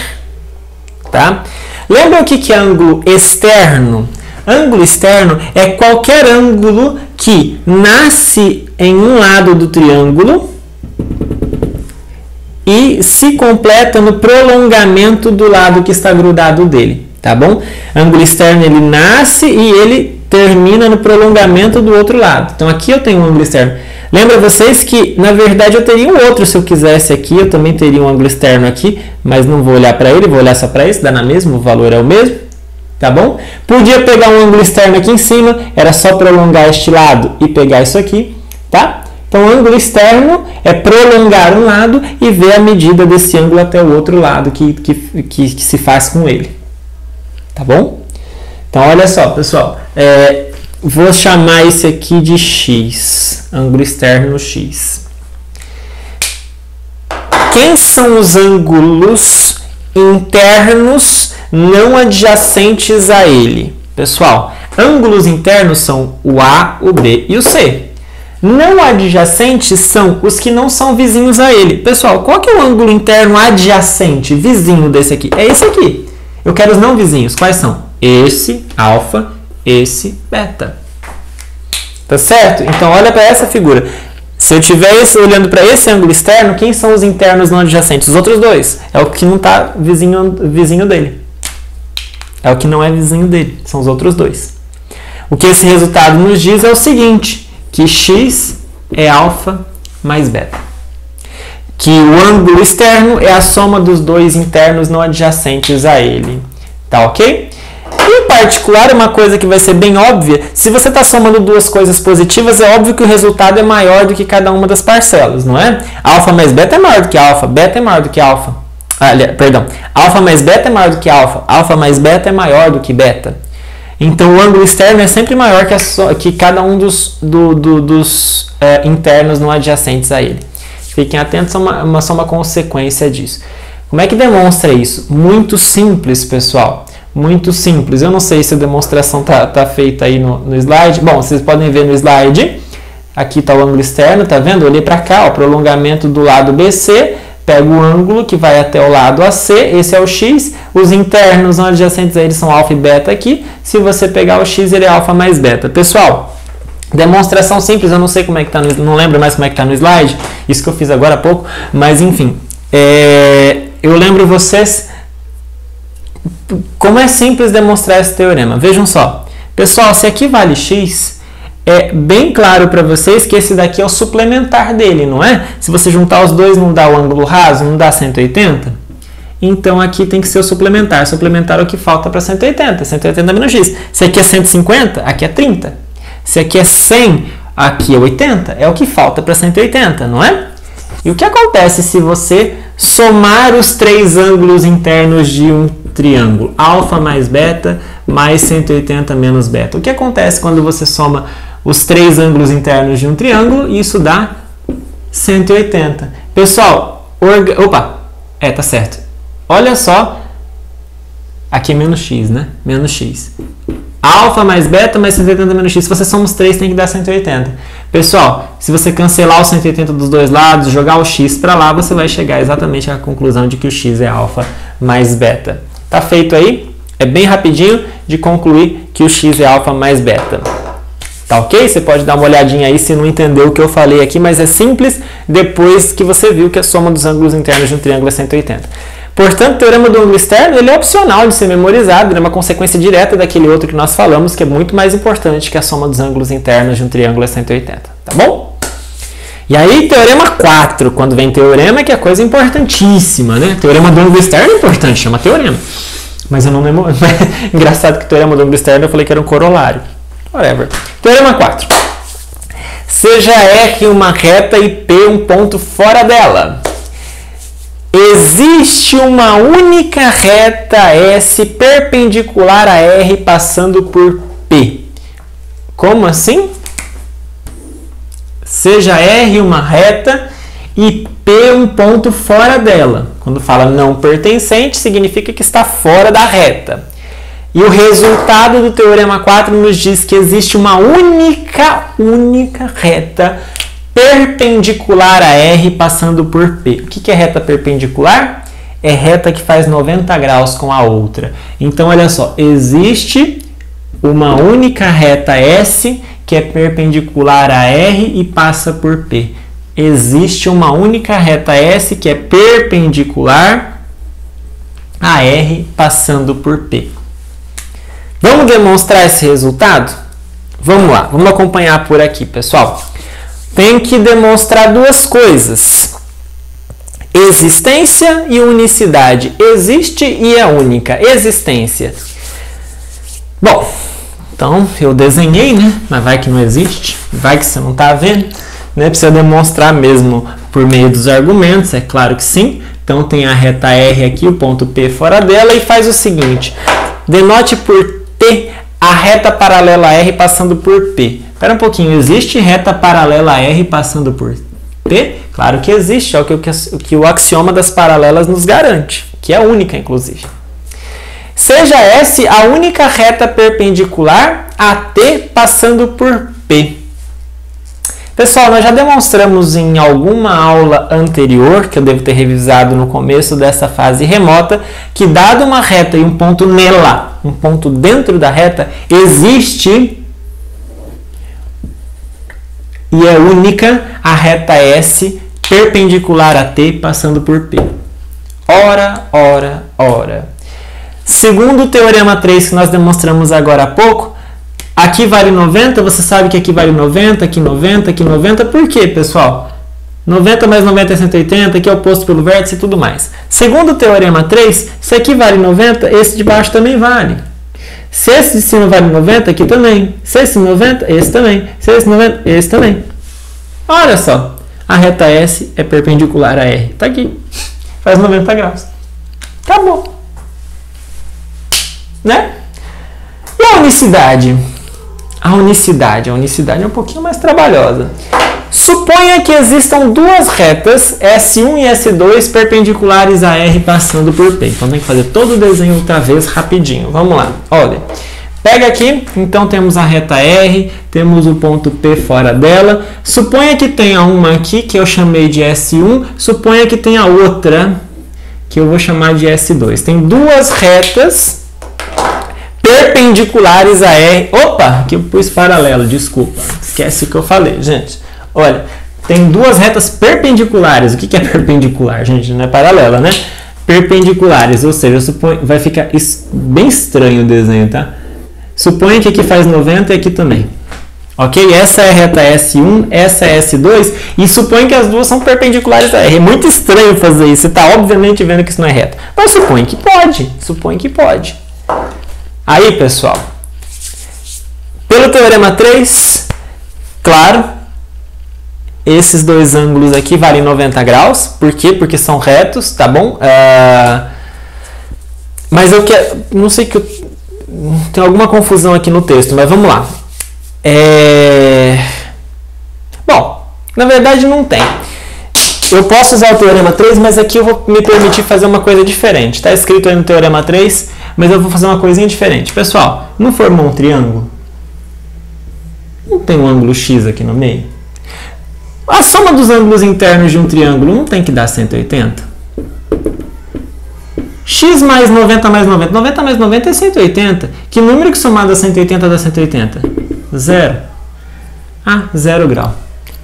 tá? Lembra o que é ângulo externo? Ângulo externo é qualquer ângulo que nasce em um lado do triângulo e se completa no prolongamento do lado que está grudado dele, tá bom? Ângulo externo, ele nasce e ele termina no prolongamento do outro lado. Então aqui eu tenho um ângulo externo. Lembra vocês que, na verdade, eu teria um outro se eu quisesse aqui, eu também teria um ângulo externo aqui, mas não vou olhar para ele, vou olhar só para esse, dá na mesma, o valor é o mesmo, tá bom? Podia pegar um ângulo externo aqui em cima, era só prolongar este lado e pegar isso aqui, tá? Então, o ângulo externo é prolongar um lado e ver a medida desse ângulo até o outro lado que se faz com ele, tá bom? Então, olha só, pessoal, vou chamar esse aqui de X, ângulo externo X. Quem são os ângulos internos não adjacentes a ele? Pessoal, ângulos internos são o A, o B e o C. Não adjacentes são os que não são vizinhos a ele. Pessoal, qual que é o ângulo interno adjacente, vizinho desse aqui? É esse aqui. Eu quero os não vizinhos. Quais são? Esse, alfa, esse, beta. Tá certo? Então, olha para essa figura. Se eu estiver olhando para esse ângulo externo, quem são os internos não adjacentes? Os outros dois. É o que não está vizinho dele. É o que não é vizinho dele. São os outros dois. O que esse resultado nos diz é o seguinte, que X é alfa mais beta. Que o ângulo externo é a soma dos dois internos não adjacentes a ele. Tá ok? Em particular, uma coisa que vai ser bem óbvia, se você está somando duas coisas positivas, é óbvio que o resultado é maior do que cada uma das parcelas, não é? Alfa mais beta é maior do que alfa, beta é maior do que alfa. Perdão, alfa mais beta é maior do que alfa, alfa mais beta é maior do que beta. Então o ângulo externo é sempre maior que cada um dos internos não adjacentes a ele. Fiquem atentos, só uma consequência disso. Como é que demonstra isso? Muito simples, pessoal. Muito simples. Eu não sei se a demonstração tá feita aí no slide. Bom, vocês podem ver no slide. Aqui está o ângulo externo, tá vendo? Eu olhei para cá, o prolongamento do lado BC. Pego o ângulo que vai até o lado AC, esse é o X. Os internos não adjacentes a ele são alfa e beta aqui. Se você pegar o X, ele é alfa mais beta. Pessoal, demonstração simples, eu não sei como é que tá não lembro mais como é que tá no slide. Isso que eu fiz agora há pouco, mas enfim. Eu lembro vocês como é simples demonstrar esse teorema. Vejam só. Pessoal, se aqui vale X, é bem claro para vocês que esse daqui é o suplementar dele, não é? Se você juntar os dois não dá o ângulo raso, não dá 180? Então aqui tem que ser o suplementar. Suplementar é o que falta para 180. 180 menos x. Se aqui é 150, aqui é 30. Se aqui é 100, aqui é 80. É o que falta para 180, não é? E o que acontece se você somar os três ângulos internos de um triângulo? Alfa mais beta mais 180 menos beta. O que acontece quando você soma os três ângulos internos de um triângulo? Isso dá 180. Pessoal, tá certo. Olha só, aqui é menos x, né? Menos x. Alfa mais beta mais 180 menos x. Se você soma os três, tem que dar 180. Pessoal, se você cancelar os 180 dos dois lados, jogar o x para lá, você vai chegar exatamente à conclusão de que o x é alfa mais beta. Tá feito aí? É bem rapidinho de concluir que o x é alfa mais beta. Tá ok? Você pode dar uma olhadinha aí se não entendeu o que eu falei aqui, mas é simples depois que você viu que a soma dos ângulos internos de um triângulo é 180. Portanto, o teorema do ângulo externo ele é opcional de ser memorizado, ele é uma consequência direta daquele outro que nós falamos, que é muito mais importante que a soma dos ângulos internos de um triângulo é 180. Tá bom? E aí, teorema 4, quando vem teorema, que é coisa importantíssima, né? Teorema do ângulo externo é importante, chama teorema. Mas eu não lembro. Engraçado que o teorema do ângulo externo eu falei que era um corolário. Whatever. Teorema 4. Seja R uma reta e P um ponto fora dela. Existe uma única reta S perpendicular a R passando por P. Como assim? Seja R uma reta e P um ponto fora dela. Quando fala não pertencente, significa que está fora da reta. E o resultado do teorema 4 nos diz que existe uma única reta perpendicular a R passando por P. O que é reta perpendicular? É reta que faz 90 graus com a outra. Então, olha só, existe uma única reta S que é perpendicular a R e passa por P. Existe uma única reta S que é perpendicular a R passando por P. Vamos demonstrar esse resultado? Vamos lá, vamos acompanhar por aqui, pessoal. Tem que demonstrar duas coisas: existência e unicidade. Existe e é única. Existência. Bom, então eu desenhei, né? Mas vai que não existe, vai que você não está vendo, né? Precisa demonstrar mesmo por meio dos argumentos, é claro que sim. Então tem a reta R aqui, o ponto P fora dela, e faz o seguinte: denote por T a reta paralela a R passando por P. Espera um pouquinho, existe reta paralela a R passando por P? Claro que existe, é o que o axioma das paralelas nos garante, que é única, inclusive. Seja S a única reta perpendicular a T passando por P. Pessoal, nós já demonstramos em alguma aula anterior, que eu devo ter revisado no começo dessa fase remota, que dado uma reta e um ponto nela, um ponto dentro da reta, existe e é única a reta S perpendicular a T passando por P. Ora, ora, ora. Segundo o teorema 3 que nós demonstramos agora há pouco, aqui vale 90, você sabe que aqui vale 90, aqui 90, aqui 90. Por quê, pessoal? 90 mais 90 é 180, aqui é o oposto pelo vértice e tudo mais. Segundo o teorema 3, se aqui vale 90, esse de baixo também vale. Se esse de cima vale 90, aqui também. Se esse 90, esse também. Se esse 90, esse também. Olha só, a reta S é perpendicular a R. Está aqui. Faz 90 graus. Acabou. Né? E a unicidade? A unicidade é um pouquinho mais trabalhosa. Suponha que existam duas retas, S1 e S2, perpendiculares a R passando por P. Então tem que fazer todo o desenho outra vez rapidinho. Vamos lá. Olha. Pega aqui, então temos a reta R, temos o ponto P fora dela. Suponha que tenha uma aqui, que eu chamei de S1. Suponha que tenha outra, que eu vou chamar de S2. Tem duas retas perpendiculares a R. Opa, aqui eu pus paralelo, desculpa. Esquece o que eu falei, gente. Olha, tem duas retas perpendiculares. O que é perpendicular, gente? Não é paralela, né? Perpendiculares, ou seja, vai ficar bem estranho o desenho, tá? Suponha que aqui faz 90 e aqui também. Ok? Essa é a reta S1, essa é S2, e suponha que as duas são perpendiculares a R. É muito estranho fazer isso, você está obviamente vendo que isso não é reto. Mas suponha que pode. Aí, pessoal, pelo teorema 3, claro, esses dois ângulos aqui valem 90 graus. Por quê? Porque são retos, tá bom? Mas eu quero... Não sei que eu... Tem alguma confusão aqui no texto, mas vamos lá. Bom, na verdade não tem. Eu posso usar o teorema 3, mas aqui eu vou me permitir fazer uma coisa diferente. Está escrito aí no teorema 3, mas eu vou fazer uma coisinha diferente. Pessoal, não formou um triângulo? Não tem um ângulo X aqui no meio? A soma dos ângulos internos de um triângulo não tem que dar 180? X mais 90 mais 90. 90 mais 90 é 180. Que número que somado a 180 dá 180? 0. Ah, 0 grau.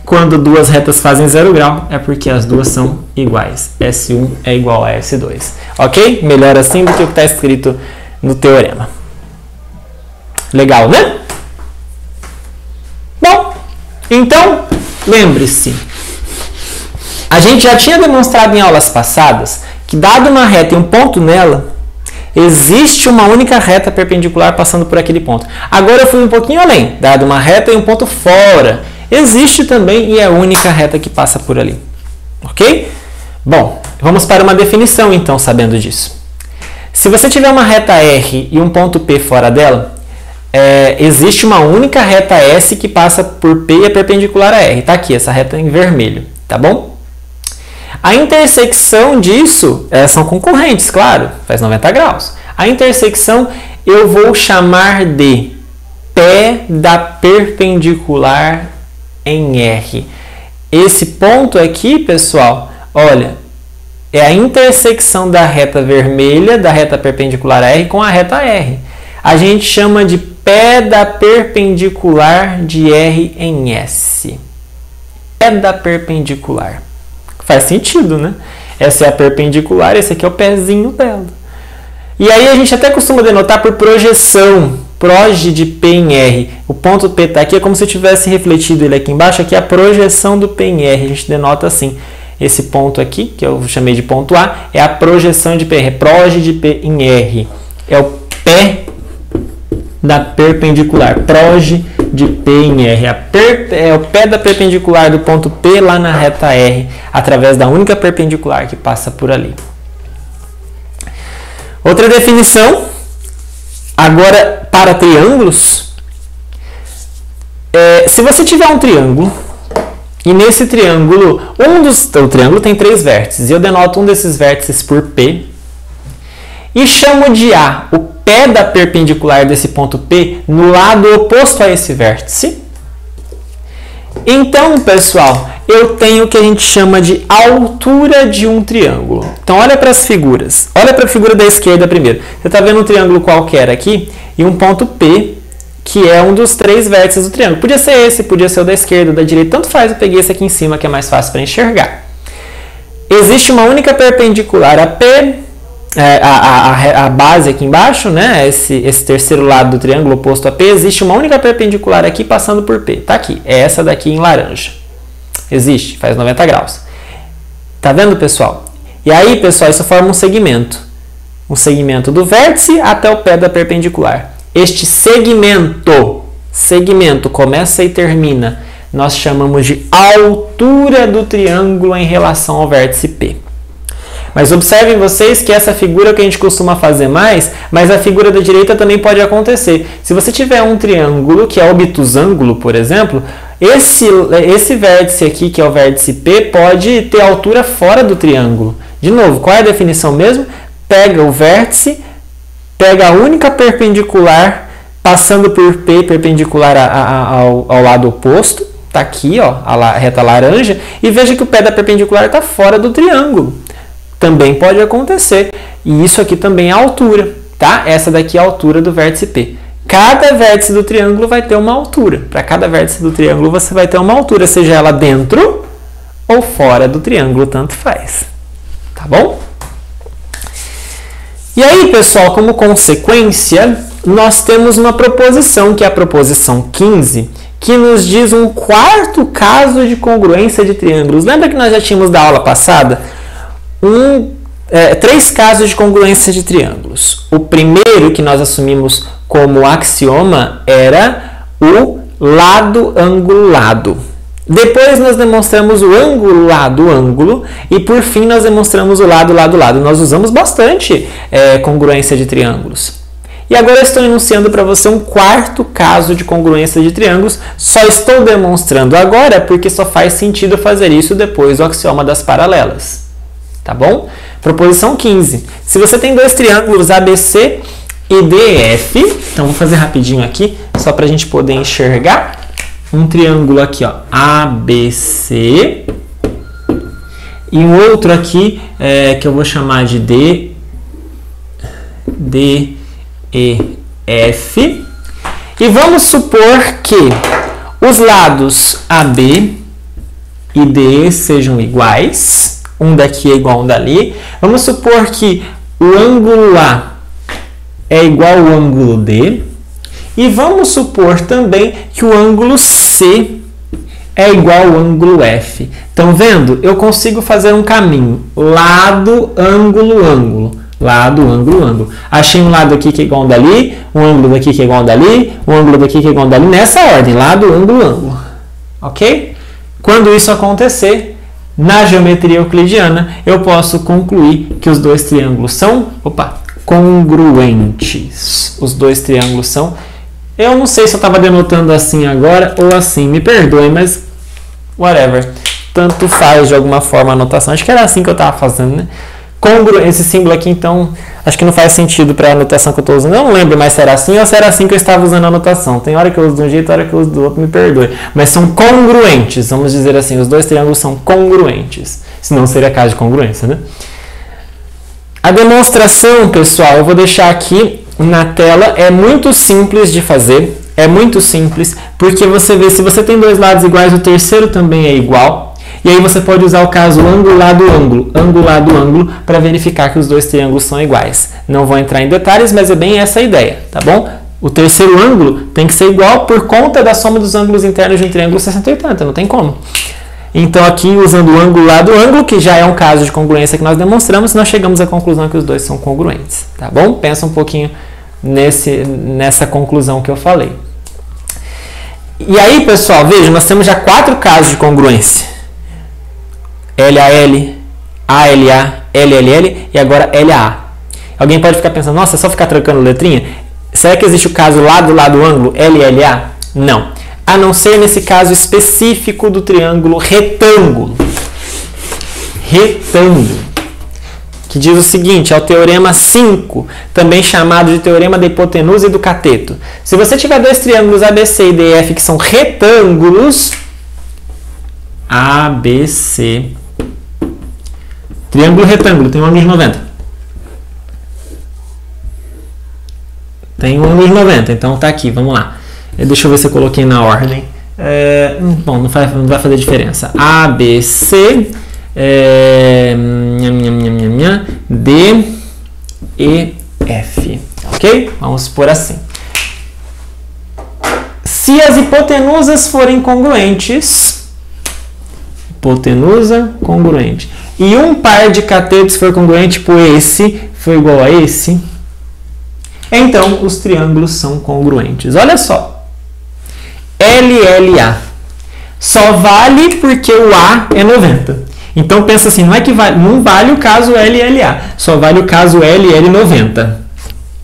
Quando duas retas fazem 0 grau, é porque as duas são iguais. S1 é igual a S2. Ok? Melhor assim do que o que está escrito no teorema. Legal, né? Bom, então, lembre-se. A gente já tinha demonstrado em aulas passadas que, dado uma reta e um ponto nela, existe uma única reta perpendicular passando por aquele ponto. Agora eu fui um pouquinho além. Dado uma reta e um ponto fora, existe também e é a única reta que passa por ali. Ok? Bom, vamos para uma definição então, sabendo disso. Se você tiver uma reta R e um ponto P fora dela, existe uma única reta S que passa por P e é perpendicular a R. Está aqui, essa reta em vermelho. Tá bom? A intersecção disso, são concorrentes, claro, faz 90 graus. A intersecção eu vou chamar de pé da perpendicular em R. Esse ponto aqui, pessoal, olha, é a intersecção da reta vermelha, da reta perpendicular a R com a reta R. A gente chama de pé da perpendicular de R em S. Pé da perpendicular. Faz sentido, né? Essa é a perpendicular, esse aqui é o pezinho dela. E aí a gente até costuma denotar por projeção, proje de P em R. O ponto P está aqui, é como se eu tivesse refletido ele aqui embaixo, aqui é a projeção do P em R. A gente denota assim. Esse ponto aqui, que eu chamei de ponto A, é a projeção de P, é proje de P em R. É o pé da perpendicular, proje de P em R. É o pé da perpendicular do ponto P lá na reta R, através da única perpendicular que passa por ali. Outra definição, agora para triângulos. Se você tiver um triângulo, e nesse triângulo, o triângulo tem 3 vértices, e eu denoto um desses vértices por P, e chamo de A, o pé da perpendicular desse ponto P, no lado oposto a esse vértice. Então, pessoal, eu tenho o que a gente chama de altura de um triângulo. Então, olha para as figuras. Olha para a figura da esquerda primeiro. Você está vendo um triângulo qualquer aqui e um ponto P, que é um dos 3 vértices do triângulo. Podia ser esse, podia ser o da esquerda, o da direita, tanto faz. Eu peguei esse aqui em cima, que é mais fácil para enxergar. Existe uma única perpendicular a P, a base aqui embaixo, né? Esse terceiro lado do triângulo oposto a P, existe uma única perpendicular aqui passando por P. Tá aqui, é essa daqui em laranja. Existe, faz 90 graus. Tá vendo, pessoal? E aí, pessoal, isso forma um segmento. Um segmento do vértice até o pé da perpendicular. Este segmento começa e termina, nós chamamos de altura do triângulo em relação ao vértice P. Mas observem vocês que essa figura que a gente costuma fazer mais, mas a figura da direita também pode acontecer. Se você tiver um triângulo, que é obtusângulo, por exemplo, esse vértice aqui, que é o vértice P, pode ter altura fora do triângulo. De novo, qual é a definição mesmo? Pega o vértice, pega a única perpendicular, passando por P perpendicular ao lado oposto, está aqui, ó, a reta laranja, e veja que o pé da perpendicular está fora do triângulo. Também pode acontecer. E isso aqui também é a altura, tá? Essa daqui é a altura do vértice P. Cada vértice do triângulo vai ter uma altura. Para cada vértice do triângulo você vai ter uma altura, seja ela dentro ou fora do triângulo, tanto faz. Tá bom? E aí, pessoal, como consequência, nós temos uma proposição, que é a proposição 15, que nos diz um quarto caso de congruência de triângulos. Lembra que nós já tínhamos da aula passada 3 casos de congruência de triângulos. O primeiro que nós assumimos como axioma era o lado ângulo-lado. Depois nós demonstramos o ângulo lado-ângulo e por fim nós demonstramos o lado lado-lado. Nós usamos bastante congruência de triângulos. E agora eu estou enunciando para você um quarto caso de congruência de triângulos. Só estou demonstrando agora porque só faz sentido fazer isso depois do axioma das paralelas. Tá bom? Proposição 15. Se você tem dois triângulos ABC e DF, então vou fazer rapidinho aqui, só para a gente poder enxergar. Um triângulo aqui, ó, ABC, e um outro aqui que eu vou chamar de DEF. E vamos supor que os lados AB e DE sejam iguais. Um daqui é igual a um dali. Vamos supor que o ângulo A é igual ao ângulo D. E vamos supor também que o ângulo C é igual ao ângulo F. Estão vendo? Eu consigo fazer um caminho. Lado, ângulo, ângulo. Lado, ângulo, ângulo. Achei um lado aqui que é igual a um dali, um ângulo daqui que é igual a um dali, um ângulo daqui que é igual a um dali. Nessa ordem. Lado, ângulo, ângulo. Ok? Quando isso acontecer, na geometria euclidiana, eu posso concluir que os dois triângulos são congruentes. Os dois triângulos são... Eu não sei se eu estava denotando assim agora ou assim. Me perdoem, mas whatever. Tanto faz de alguma forma a anotação. Acho que era assim que eu estava fazendo, né? Esse símbolo aqui, então, acho que não faz sentido para a anotação que eu estou usando. Eu não lembro mais se era assim ou se era assim que eu estava usando a anotação. Tem hora que eu uso de um jeito, hora que eu uso do outro, me perdoe. Mas são congruentes, vamos dizer assim. Os dois triângulos são congruentes. Senão seria caso de congruência, né? A demonstração, pessoal, eu vou deixar aqui na tela. É muito simples de fazer. É muito simples, porque você vê, se você tem dois lados iguais, o terceiro também é igual. E aí você pode usar o caso ângulo lado ângulo, ângulo lado ângulo, para verificar que os dois triângulos são iguais. Não vou entrar em detalhes, mas é bem essa a ideia, tá bom? O terceiro ângulo tem que ser igual por conta da soma dos ângulos internos de um triângulo 60/80, não tem como. Então aqui, usando o ângulo lado ângulo, que já é um caso de congruência que nós demonstramos, nós chegamos à conclusão que os dois são congruentes, tá bom? Pensa um pouquinho nessa conclusão que eu falei. E aí, pessoal, veja, nós temos já 4 casos de congruência. LAL, ALA, LLL e agora LAA. Alguém pode ficar pensando, nossa, é só ficar trocando letrinha? Será que existe o caso lado ângulo, LLA? Não. A não ser nesse caso específico do triângulo retângulo. Retângulo. Que diz o seguinte, é o teorema 5, também chamado de teorema da hipotenusa e do cateto. Se você tiver dois triângulos ABC e DF que são retângulos, ABC, triângulo retângulo, tem um ângulo de 90. Tem um ângulo de 90, então tá aqui, vamos lá. Deixa eu ver se eu coloquei na ordem. Bom, não vai fazer diferença. ABC, D, E, F. Ok? Vamos por assim. Se as hipotenusas forem congruentes, hipotenusa congruente, e um par de catetos for congruente, tipo esse, for igual a esse, então os triângulos são congruentes. Olha só. LLA só vale porque o A é 90. Então pensa assim, não é que não vale o caso LLA, só vale o caso LL90,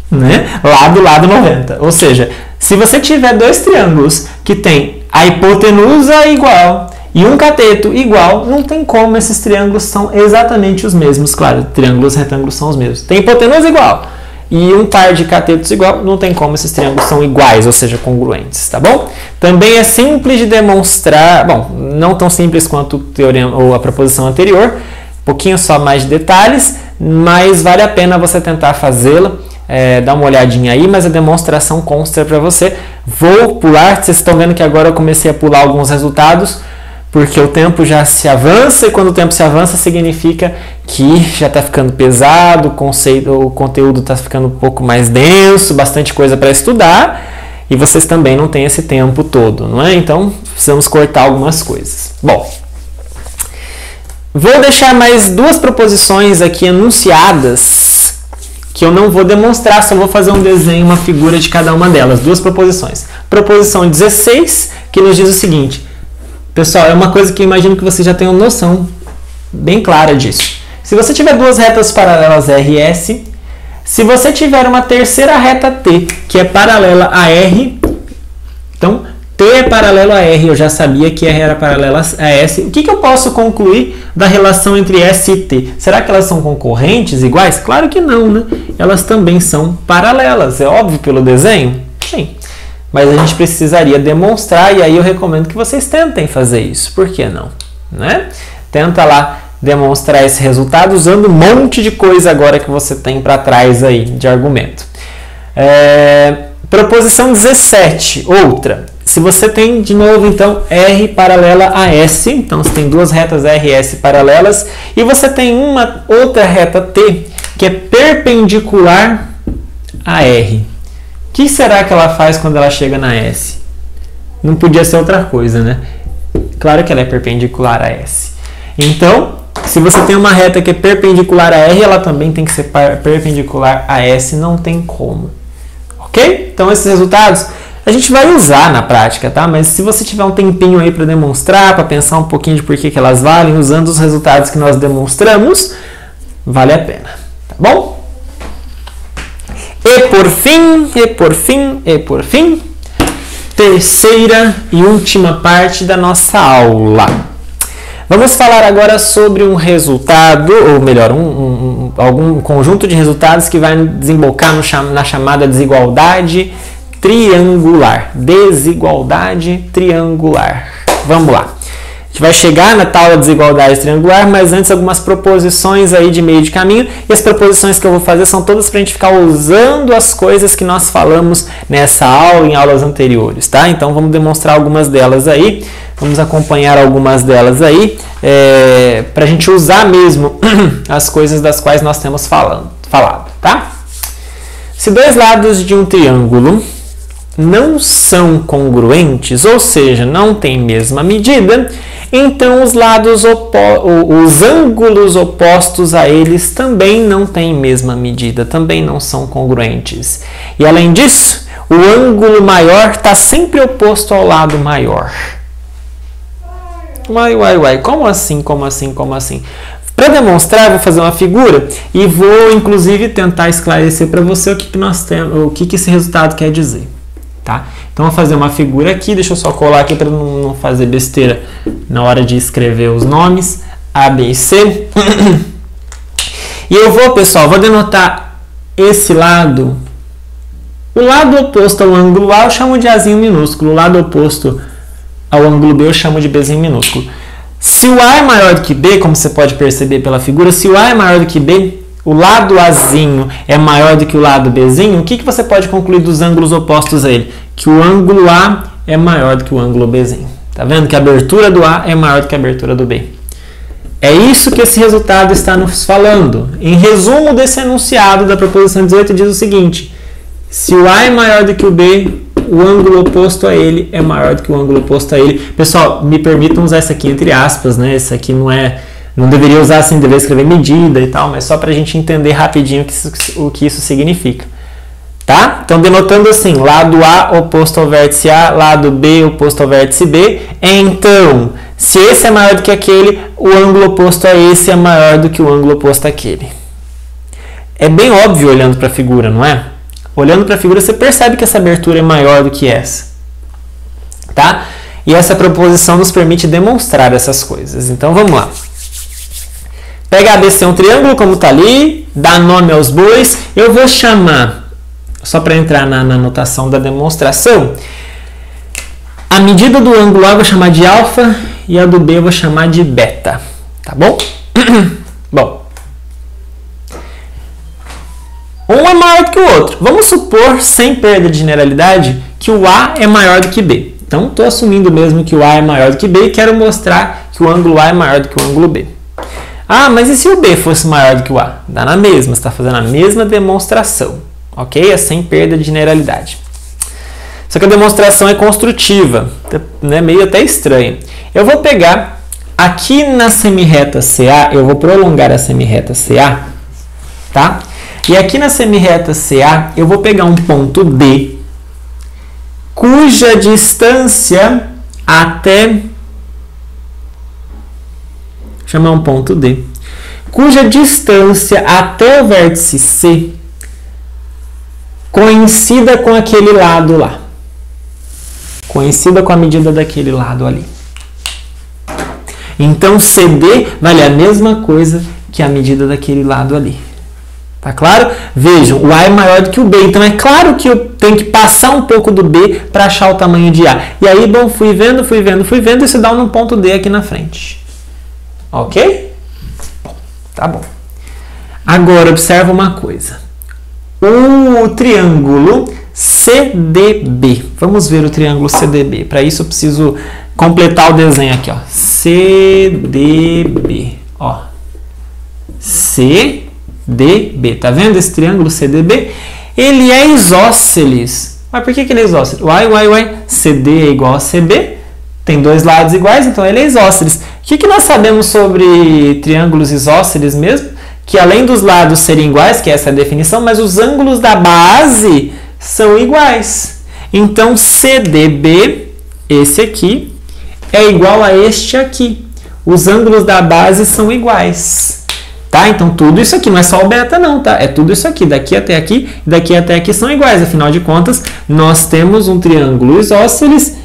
né? Lado 90. Ou seja, se você tiver dois triângulos que tem a hipotenusa igual e um cateto igual, não tem como esses triângulos são exatamente os mesmos. Claro, triângulos retângulos são os mesmos. Tem hipotenusa igual e um par de catetos igual, não tem como esses triângulos são iguais, ou seja, congruentes, tá bom? Também é simples de demonstrar, bom, não tão simples quanto o teorema ou a proposição anterior, um pouquinho só mais de detalhes, mas vale a pena você tentar fazê-la, dá uma olhadinha aí, mas a demonstração consta para você. Vou pular, vocês estão vendo que agora eu comecei a pular alguns resultados, porque o tempo já se avança, e quando o tempo se avança significa que já está ficando pesado, o conteúdo está ficando um pouco mais denso, bastante coisa para estudar, e vocês também não têm esse tempo todo, não é? Então, precisamos cortar algumas coisas. Bom, vou deixar mais duas proposições aqui enunciadas, que eu não vou demonstrar, só vou fazer um desenho, uma figura de cada uma delas, duas proposições. Proposição 16, que nos diz o seguinte. Pessoal, é uma coisa que eu imagino que vocês já tenham noção bem clara disso. Se você tiver duas retas paralelas R e S, se você tiver uma terceira reta T, que é paralela a R, então T é paralelo a R, eu já sabia que R era paralelo a S. O que eu posso concluir da relação entre S e T? Será que elas são concorrentes, iguais? Claro que não, né? Elas também são paralelas, é óbvio pelo desenho? Sim. Mas a gente precisaria demonstrar, e aí eu recomendo que vocês tentem fazer isso. Por que não? Né? Tenta lá demonstrar esse resultado usando um monte de coisa agora que você tem para trás aí de argumento. Proposição 17, outra. Se você tem, de novo, então, R paralela a S, então você tem duas retas R e S paralelas, e você tem uma outra reta T que é perpendicular a R. O que será que ela faz quando ela chega na S? Não podia ser outra coisa, né? Claro que ela é perpendicular a S. Então, se você tem uma reta que é perpendicular a R, ela também tem que ser perpendicular a S, não tem como. Ok? Então, esses resultados a gente vai usar na prática, tá? Mas se você tiver um tempinho aí para demonstrar, para pensar um pouquinho de por que elas valem, usando os resultados que nós demonstramos, vale a pena. Tá bom? E por fim, terceira e última parte da nossa aula. Vamos falar agora sobre um resultado, ou melhor, algum conjunto de resultados que vai desembocar na chamada desigualdade triangular. Desigualdade triangular. Vamos lá. A gente vai chegar na tal da desigualdade triangular, mas antes algumas proposições aí de meio de caminho. E as proposições que eu vou fazer são todas para a gente ficar usando as coisas que nós falamos nessa aula, em aulas anteriores, tá? Então vamos demonstrar algumas delas aí, vamos acompanhar algumas delas aí, para a gente usar mesmo as coisas das quais nós temos falado, tá? Se dois lados de um triângulo não são congruentes, ou seja, não têm mesma medida, então os ângulos opostos a eles também não têm mesma medida, também não são congruentes. E além disso, o ângulo maior está sempre oposto ao lado maior. Como assim? Para demonstrar, eu vou fazer uma figura e vou inclusive tentar esclarecer para você o que nós temos, o que esse resultado quer dizer. Tá? Então, vou fazer uma figura aqui, deixa eu só colar aqui para não fazer besteira na hora de escrever os nomes, A, B e C. E eu vou, pessoal, vou denotar esse lado, o lado oposto ao ângulo A eu chamo de Azinho minúsculo, o lado oposto ao ângulo B eu chamo de Bzinho minúsculo. Se o A é maior do que B, como você pode perceber pela figura, se o A é maior do que B, o lado Azinho é maior do que o lado Bzinho, o que você pode concluir dos ângulos opostos a ele? Que o ângulo A é maior do que o ângulo Bzinho. Tá vendo? Que a abertura do A é maior do que a abertura do B. É isso que esse resultado está nos falando. Em resumo desse enunciado da proposição 18 diz o seguinte: se o A é maior do que o B, o ângulo oposto a ele é maior do que o ângulo oposto a ele. Pessoal, me permitam usar isso aqui entre aspas, né? Isso aqui não deveria usar assim, deveria escrever medida e tal, mas só para a gente entender rapidinho o que isso significa. Tá? Então, denotando assim, lado A oposto ao vértice A, lado B oposto ao vértice B. Então, se esse é maior do que aquele, o ângulo oposto a esse é maior do que o ângulo oposto àquele. É bem óbvio olhando para a figura, não é? Olhando para a figura, você percebe que essa abertura é maior do que essa. Tá? E essa proposição nos permite demonstrar essas coisas. Então, vamos lá. Pega ABC um triângulo, como está ali, dá nome aos bois. Eu vou chamar, só para entrar na notação da demonstração, a medida do ângulo A eu vou chamar de alfa e a do B eu vou chamar de beta. Tá bom? Bom. Um é maior do que o outro. Vamos supor, sem perda de generalidade, que o A é maior do que B. Então, estou assumindo mesmo que o A é maior do que B e quero mostrar que o ângulo A é maior do que o ângulo B. Ah, mas e se o B fosse maior do que o A? Dá na mesma, você está fazendo a mesma demonstração. Ok? É sem perda de generalidade. Só que a demonstração é construtiva, né? Meio até estranha. Eu vou pegar aqui na semirreta CA, eu vou prolongar a semirreta CA, tá? E aqui na semirreta CA, eu vou pegar um ponto D, cuja distância até... chamar um ponto D, cuja distância até o vértice C coincida com aquele lado lá. Coincida com a medida daquele lado ali. Então, CD vale a mesma coisa que a medida daquele lado ali. Tá claro? Vejam, o A é maior do que o B. Então, é claro que eu tenho que passar um pouco do B para achar o tamanho de A. E aí, bom, fui vendo, e isso dá um ponto D aqui na frente. Ok? Bom, tá bom. Agora, observa uma coisa. O triângulo CDB. Vamos ver o triângulo CDB. Para isso, eu preciso completar o desenho aqui. Ó. CDB. Ó. CDB. Tá vendo esse triângulo CDB? Ele é isósceles. Mas por que ele é isósceles? Uai. CD é igual a CB. Tem dois lados iguais, então ele é isósceles. O que nós sabemos sobre triângulos isósceles mesmo? Que além dos lados serem iguais, que essa é a definição, mas os ângulos da base são iguais. Então, CDB, esse aqui, é igual a este aqui. Os ângulos da base são iguais. Tá? Então, tudo isso aqui, não é só o beta não, tá? É tudo isso aqui, daqui até aqui, daqui até aqui são iguais. Afinal de contas, nós temos um triângulo isósceles.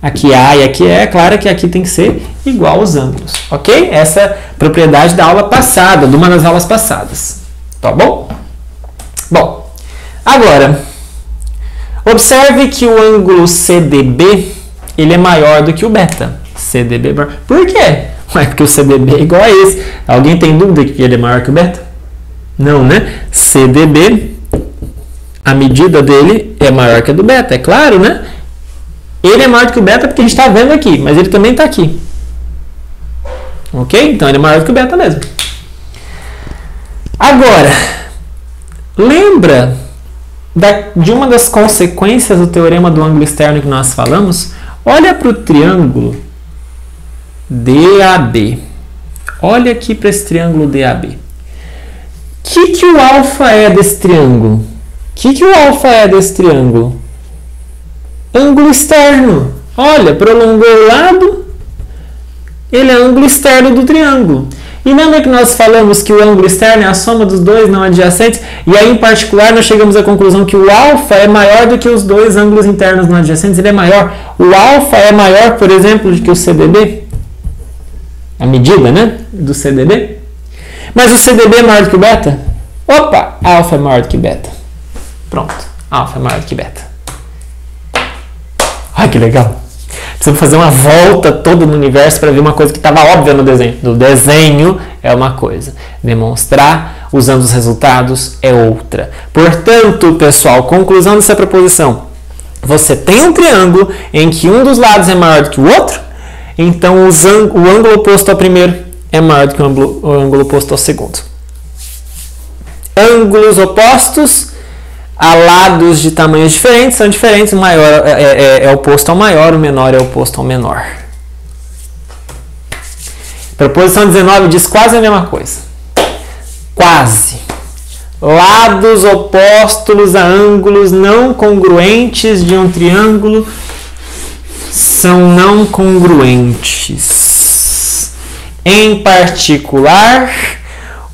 Aqui A e aqui é claro que aqui tem que ser igual aos ângulos, ok? Essa é a propriedade da aula passada, de uma das aulas passadas, tá bom? Bom, agora, observe que o ângulo CDB, ele é maior do que o beta. CDB, por quê? Ué, porque o CDB é igual a esse. Alguém tem dúvida que ele é maior que o beta? Não, né? CDB, a medida dele é maior que a do beta, é claro, né? Ele é maior do que o beta porque a gente está vendo aqui, mas ele também está aqui. Ok? Então ele é maior do que o beta mesmo. Agora, lembra de uma das consequências do teorema do ângulo externo que nós falamos? Olha para o triângulo DAB. Olha aqui para esse triângulo DAB. O que o alfa é desse triângulo? O que o alfa é desse triângulo? Ângulo externo. Olha, prolongou o lado, ele é ângulo externo do triângulo. E lembra que nós falamos que o ângulo externo é a soma dos dois não adjacentes? E aí, em particular, nós chegamos à conclusão que o alfa é maior do que os dois ângulos internos não adjacentes. Ele é maior. O alfa é maior, por exemplo, do que o CDB. A medida, né? Do CDB. Mas o CDB é maior do que o beta? Opa! Alfa é maior do que beta. Pronto. Alfa é maior do que beta. Ai, que legal! Precisa fazer uma volta toda no universo para ver uma coisa que estava óbvia no desenho. No desenho é uma coisa. Demonstrar usando os resultados é outra. Portanto, pessoal, conclusão dessa proposição. Você tem um triângulo em que um dos lados é maior do que o outro, então o ângulo oposto ao primeiro é maior do que o ângulo oposto ao segundo. Ângulos opostos a lados de tamanhos diferentes são diferentes, o maior é oposto ao maior, o menor é oposto ao menor. Proposição 19 diz quase a mesma coisa. Quase. lados opostos a ângulos não congruentes de um triângulo são não congruentes. Em particular,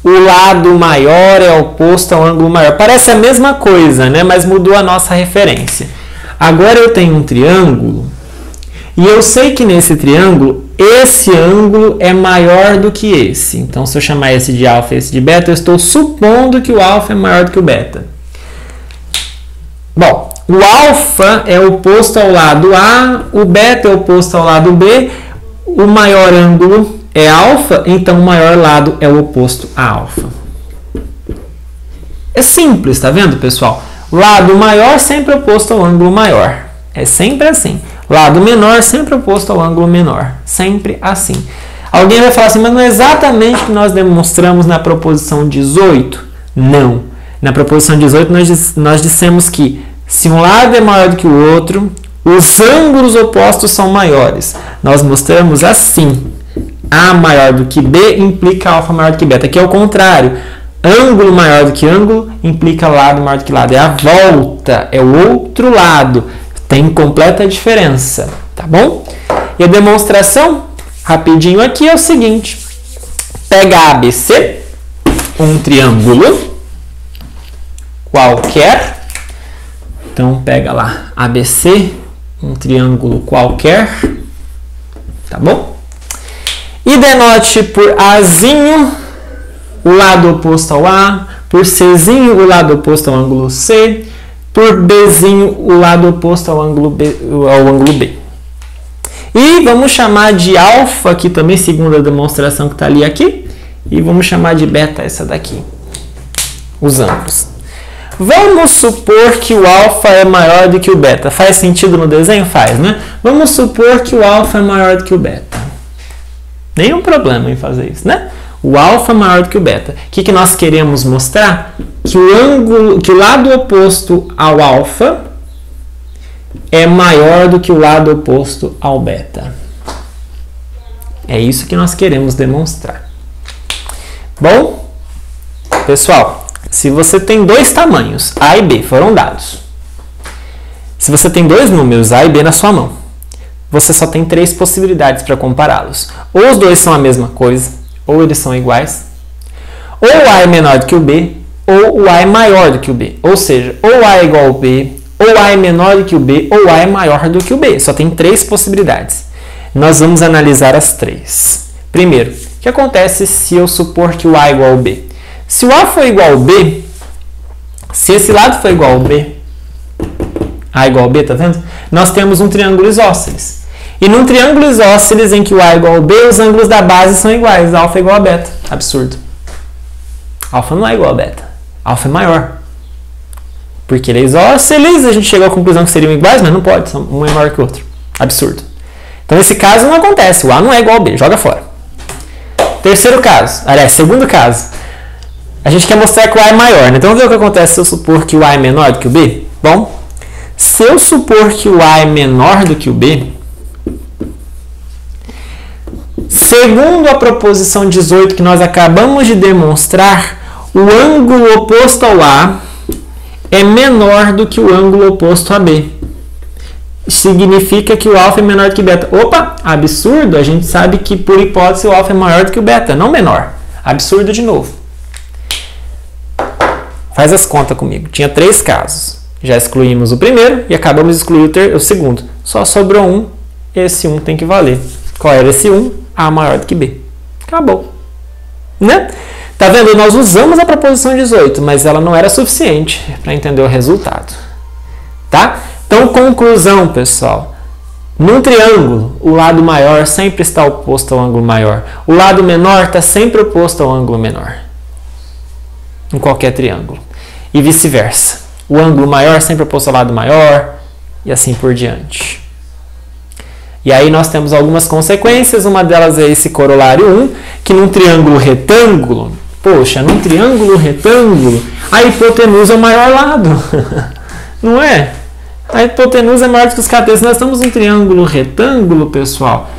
o lado maior é oposto ao ângulo maior. Parece a mesma coisa, né? Mas mudou a nossa referência. Agora eu tenho um triângulo e eu sei que nesse triângulo esse ângulo é maior do que esse. Então, se eu chamar esse de alfa e esse de beta, eu estou supondo que o alfa é maior do que o beta. Bom, o alfa é oposto ao lado A, o beta é oposto ao lado B, o maior ângulo é alfa, então o maior lado é o oposto a alfa. É simples, tá vendo, pessoal? Lado maior sempre oposto ao ângulo maior. É sempre assim. Lado menor sempre oposto ao ângulo menor. Sempre assim. Alguém vai falar assim, mas não é exatamente o que nós demonstramos na proposição 18? Não. Na proposição 18 nós dissemos que se um lado é maior do que o outro, os ângulos opostos são maiores. Nós mostramos assim. A maior do que B implica alfa maior do que beta. Aqui é o contrário. Ângulo maior do que ângulo implica lado maior do que lado. É a volta, é o outro lado. Tem completa diferença, tá bom? E a demonstração, rapidinho aqui, é o seguinte. Pega ABC, um triângulo qualquer. Então, pega lá ABC, um triângulo qualquer, tá bom? E denote por Azinho o lado oposto ao A, por Czinho o lado oposto ao ângulo C, por Bzinho o lado oposto ao ângulo B. E vamos chamar de alfa, aqui também, segundo a demonstração que está ali aqui, e vamos chamar de beta essa daqui, os ângulos. Vamos supor que o alfa é maior do que o beta. Faz sentido no desenho? Faz, né? Vamos supor que o alfa é maior do que o beta. Nenhum problema em fazer isso, né? O alfa é maior do que o beta. O que nós queremos mostrar? Que o lado oposto ao alfa é maior do que o lado oposto ao beta. É isso que nós queremos demonstrar. Bom, pessoal, se você tem dois tamanhos, A e B, foram dados. Se você tem dois números, A e B, na sua mão, você só tem três possibilidades para compará-los. Ou os dois são a mesma coisa, ou eles são iguais, ou o A é menor do que o B, ou o A é maior do que o B. Ou seja, ou A é igual ao B, ou A é menor do que o B, ou A é maior do que o B. Só tem três possibilidades. Nós vamos analisar as três. Primeiro, o que acontece se eu supor que o A é igual ao B? Se o A for igual ao B, se esse lado for igual ao B, A igual ao B, tá vendo? Nós temos um triângulo isósceles. E num triângulo isósceles em que o A é igual ao B, os ângulos da base são iguais. Alfa é igual a beta. Absurdo. Alfa não é igual a beta. Alfa é maior. Porque ele é isósceles, a gente chegou à conclusão que seriam iguais, mas não pode. Um é maior que o outro. Absurdo. Então, nesse caso, não acontece. O A não é igual ao B. Joga fora. Terceiro caso. Aliás, segundo caso. A gente quer mostrar que o A é maior, né? Então, vamos ver o que acontece se eu supor que o A é menor do que o B? Bom, se eu supor que o A é menor do que o B, segundo a proposição 18 que nós acabamos de demonstrar, o ângulo oposto ao A é menor do que o ângulo oposto a B. Significa que o alfa é menor do que o beta. Opa, absurdo! A gente sabe que, por hipótese, o alfa é maior do que o beta, não menor. Absurdo de novo. Faz as contas comigo. Tinha três casos. Já excluímos o primeiro e acabamos de excluir o segundo. Só sobrou um. Esse 1 tem que valer. Qual era esse 1? A maior do que B. Acabou. Né? Tá vendo? Nós usamos a proposição 18, mas ela não era suficiente para entender o resultado. Tá? Então, conclusão, pessoal. Num triângulo, o lado maior sempre está oposto ao ângulo maior. O lado menor está sempre oposto ao ângulo menor. Em qualquer triângulo. E vice-versa. O ângulo maior sempre oposto ao lado maior. E assim por diante. E aí nós temos algumas consequências. Uma delas é esse corolário 1, que num triângulo retângulo, poxa, num triângulo retângulo, a hipotenusa é o maior lado. Não é? A hipotenusa é maior do que os catetos. Nós estamos num triângulo retângulo, pessoal.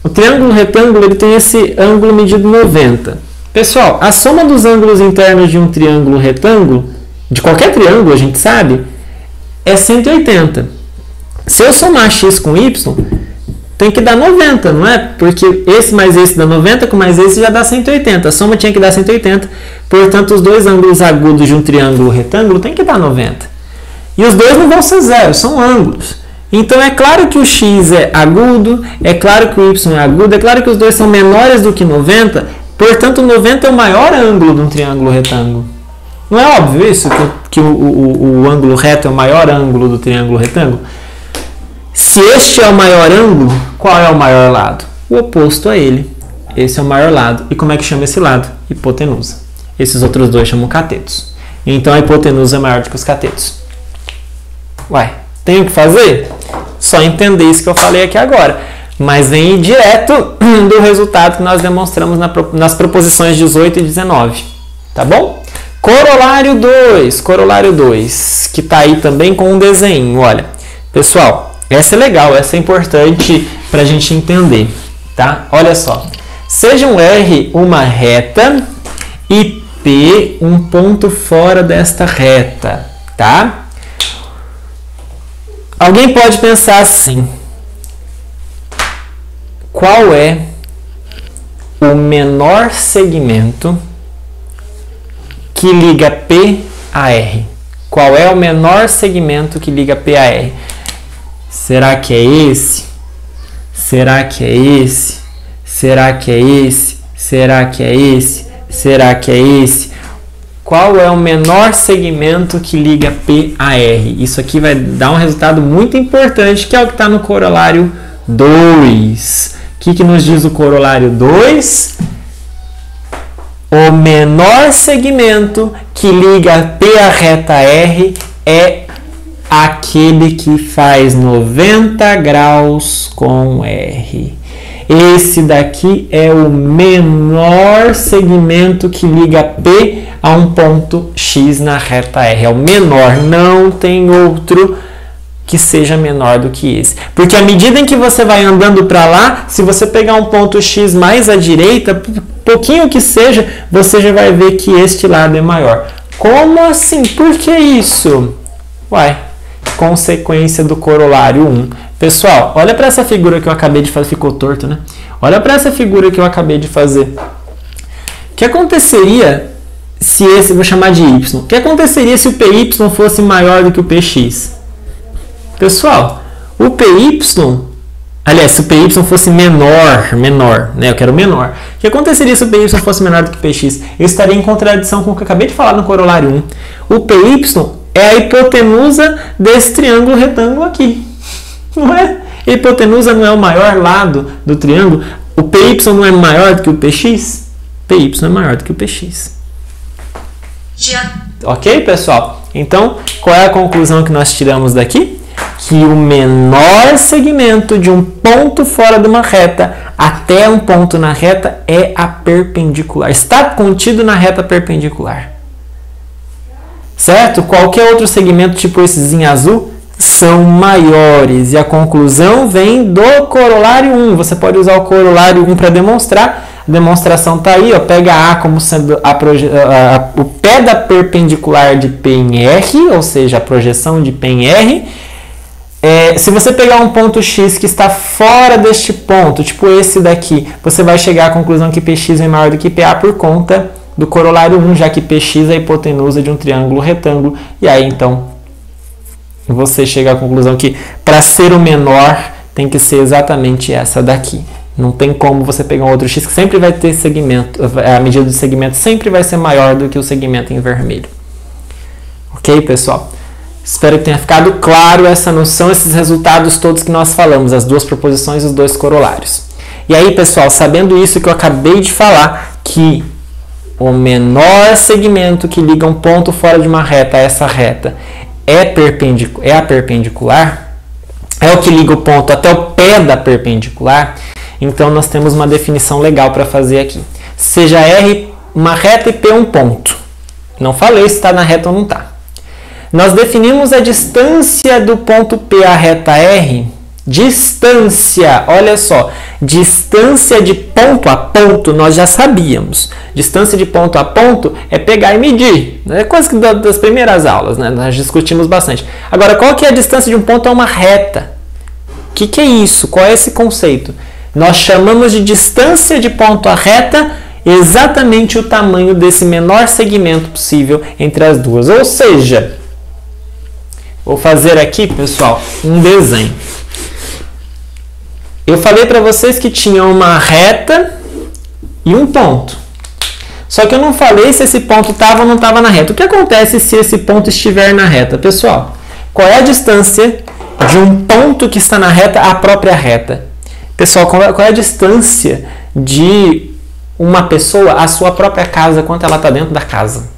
O triângulo retângulo ele tem esse ângulo medido 90. Pessoal, a soma dos ângulos internos de um triângulo retângulo, de qualquer triângulo, a gente sabe, é 180. Se eu somar x com y, tem que dar 90, não é? Porque esse mais esse dá 90, com mais esse já dá 180. A soma tinha que dar 180, portanto, os dois ângulos agudos de um triângulo retângulo tem que dar 90. E os dois não vão ser zero, são ângulos. Então, é claro que o x é agudo, é claro que o y é agudo, é claro que os dois são menores do que 90, portanto, 90 é o maior ângulo de um triângulo retângulo. Não é óbvio isso? Que o ângulo reto é o maior ângulo do triângulo retângulo? Se este é o maior ângulo, qual é o maior lado? O oposto a ele. Esse é o maior lado. E como é que chama esse lado? Hipotenusa. Esses outros dois chamam catetos. Então, a hipotenusa é maior do que os catetos. Uai, tenho que fazer? Só entender isso que eu falei aqui agora. Mas vem direto do resultado que nós demonstramos nas proposições 18 e 19. Tá bom? Corolário 2, que está aí também com um desenho. Olha, pessoal, essa é legal, essa é importante para a gente entender, tá? Olha só, sejam R uma reta e P um ponto fora desta reta, tá? Alguém pode pensar assim, qual é o menor segmento que liga P a R? Qual é o menor segmento que liga P a R? Será que é esse? Será que é esse? Será que é esse? Será que é esse? Será que é esse? Qual é o menor segmento que liga P a R? Isso aqui vai dar um resultado muito importante, que é o que está no corolário 2. O que nos diz o corolário 2? O menor segmento que liga P a reta R é aquele que faz 90 graus com R. Esse daqui é o menor segmento que liga P a um ponto X na reta R. É o menor, não tem outro que seja menor do que esse. Porque à medida em que você vai andando para lá, se você pegar um ponto X mais à direita, pouquinho que seja, você já vai ver que este lado é maior. Como assim? Por que isso? Uai, consequência do corolário 1. Pessoal, olha para essa figura que eu acabei de fazer. Ficou torto, né? Olha para essa figura que eu acabei de fazer. O que aconteceria se esse, vou chamar de y, o que aconteceria se o PY fosse maior do que o PX? Pessoal, o PY, aliás, se o PY fosse menor, né? Eu quero menor. O que aconteceria se o PY fosse menor do que o PX? Eu estaria em contradição com o que eu acabei de falar no corolário 1. O PY é a hipotenusa desse triângulo retângulo aqui. Não é? A hipotenusa não é o maior lado do triângulo. O PY não é maior do que o PX? PY é maior do que o PX. Ok, pessoal? Então, qual é a conclusão que nós tiramos daqui? Que o menor segmento de um ponto fora de uma reta até um ponto na reta é a perpendicular. Está contido na reta perpendicular. Certo? Qualquer outro segmento, tipo esses em azul, são maiores. E a conclusão vem do corolário 1. Você pode usar o corolário 1 para demonstrar. A demonstração está aí. Ó. Pega A como sendo o pé da perpendicular de P em R, ou seja, a projeção de P em R. Se você pegar um ponto X que está fora deste ponto, tipo esse daqui, você vai chegar à conclusão que PX é maior do que PA por conta do corolário 1, já que PX é a hipotenusa de um triângulo retângulo. E aí, então, você chega à conclusão que para ser o menor tem que ser exatamente essa daqui. Não tem como você pegar um outro X que sempre vai ter segmento, a medida do segmento sempre vai ser maior do que o segmento em vermelho. Ok, pessoal? Espero que tenha ficado claro essa noção, esses resultados todos que nós falamos, as duas proposições e os dois corolários. E aí, pessoal, sabendo isso que eu acabei de falar, que o menor segmento que liga um ponto fora de uma reta a essa reta é a perpendicular, é o que liga o ponto até o pé da perpendicular, então nós temos uma definição legal para fazer aqui. Seja R uma reta e P um ponto. Não falei se está na reta ou não está. Nós definimos a distância do ponto P à reta R Distância, olha só, distância de ponto a ponto nós já sabíamos. Distância de ponto a ponto é pegar e medir. É quase que das primeiras aulas, né? Nós discutimos bastante. Agora, qual que é a distância de um ponto a uma reta? O que é isso? Qual é esse conceito? Nós chamamos de distância de ponto a reta exatamente o tamanho desse menor segmento possível entre as duas. Ou seja, vou fazer aqui, pessoal, um desenho. Eu falei para vocês que tinha uma reta e um ponto. Só que eu não falei se esse ponto estava ou não estava na reta. O que acontece se esse ponto estiver na reta? Pessoal, qual é a distância de um ponto que está na reta à própria reta? Pessoal, qual é a distância de uma pessoa à sua própria casa quando ela está dentro da casa?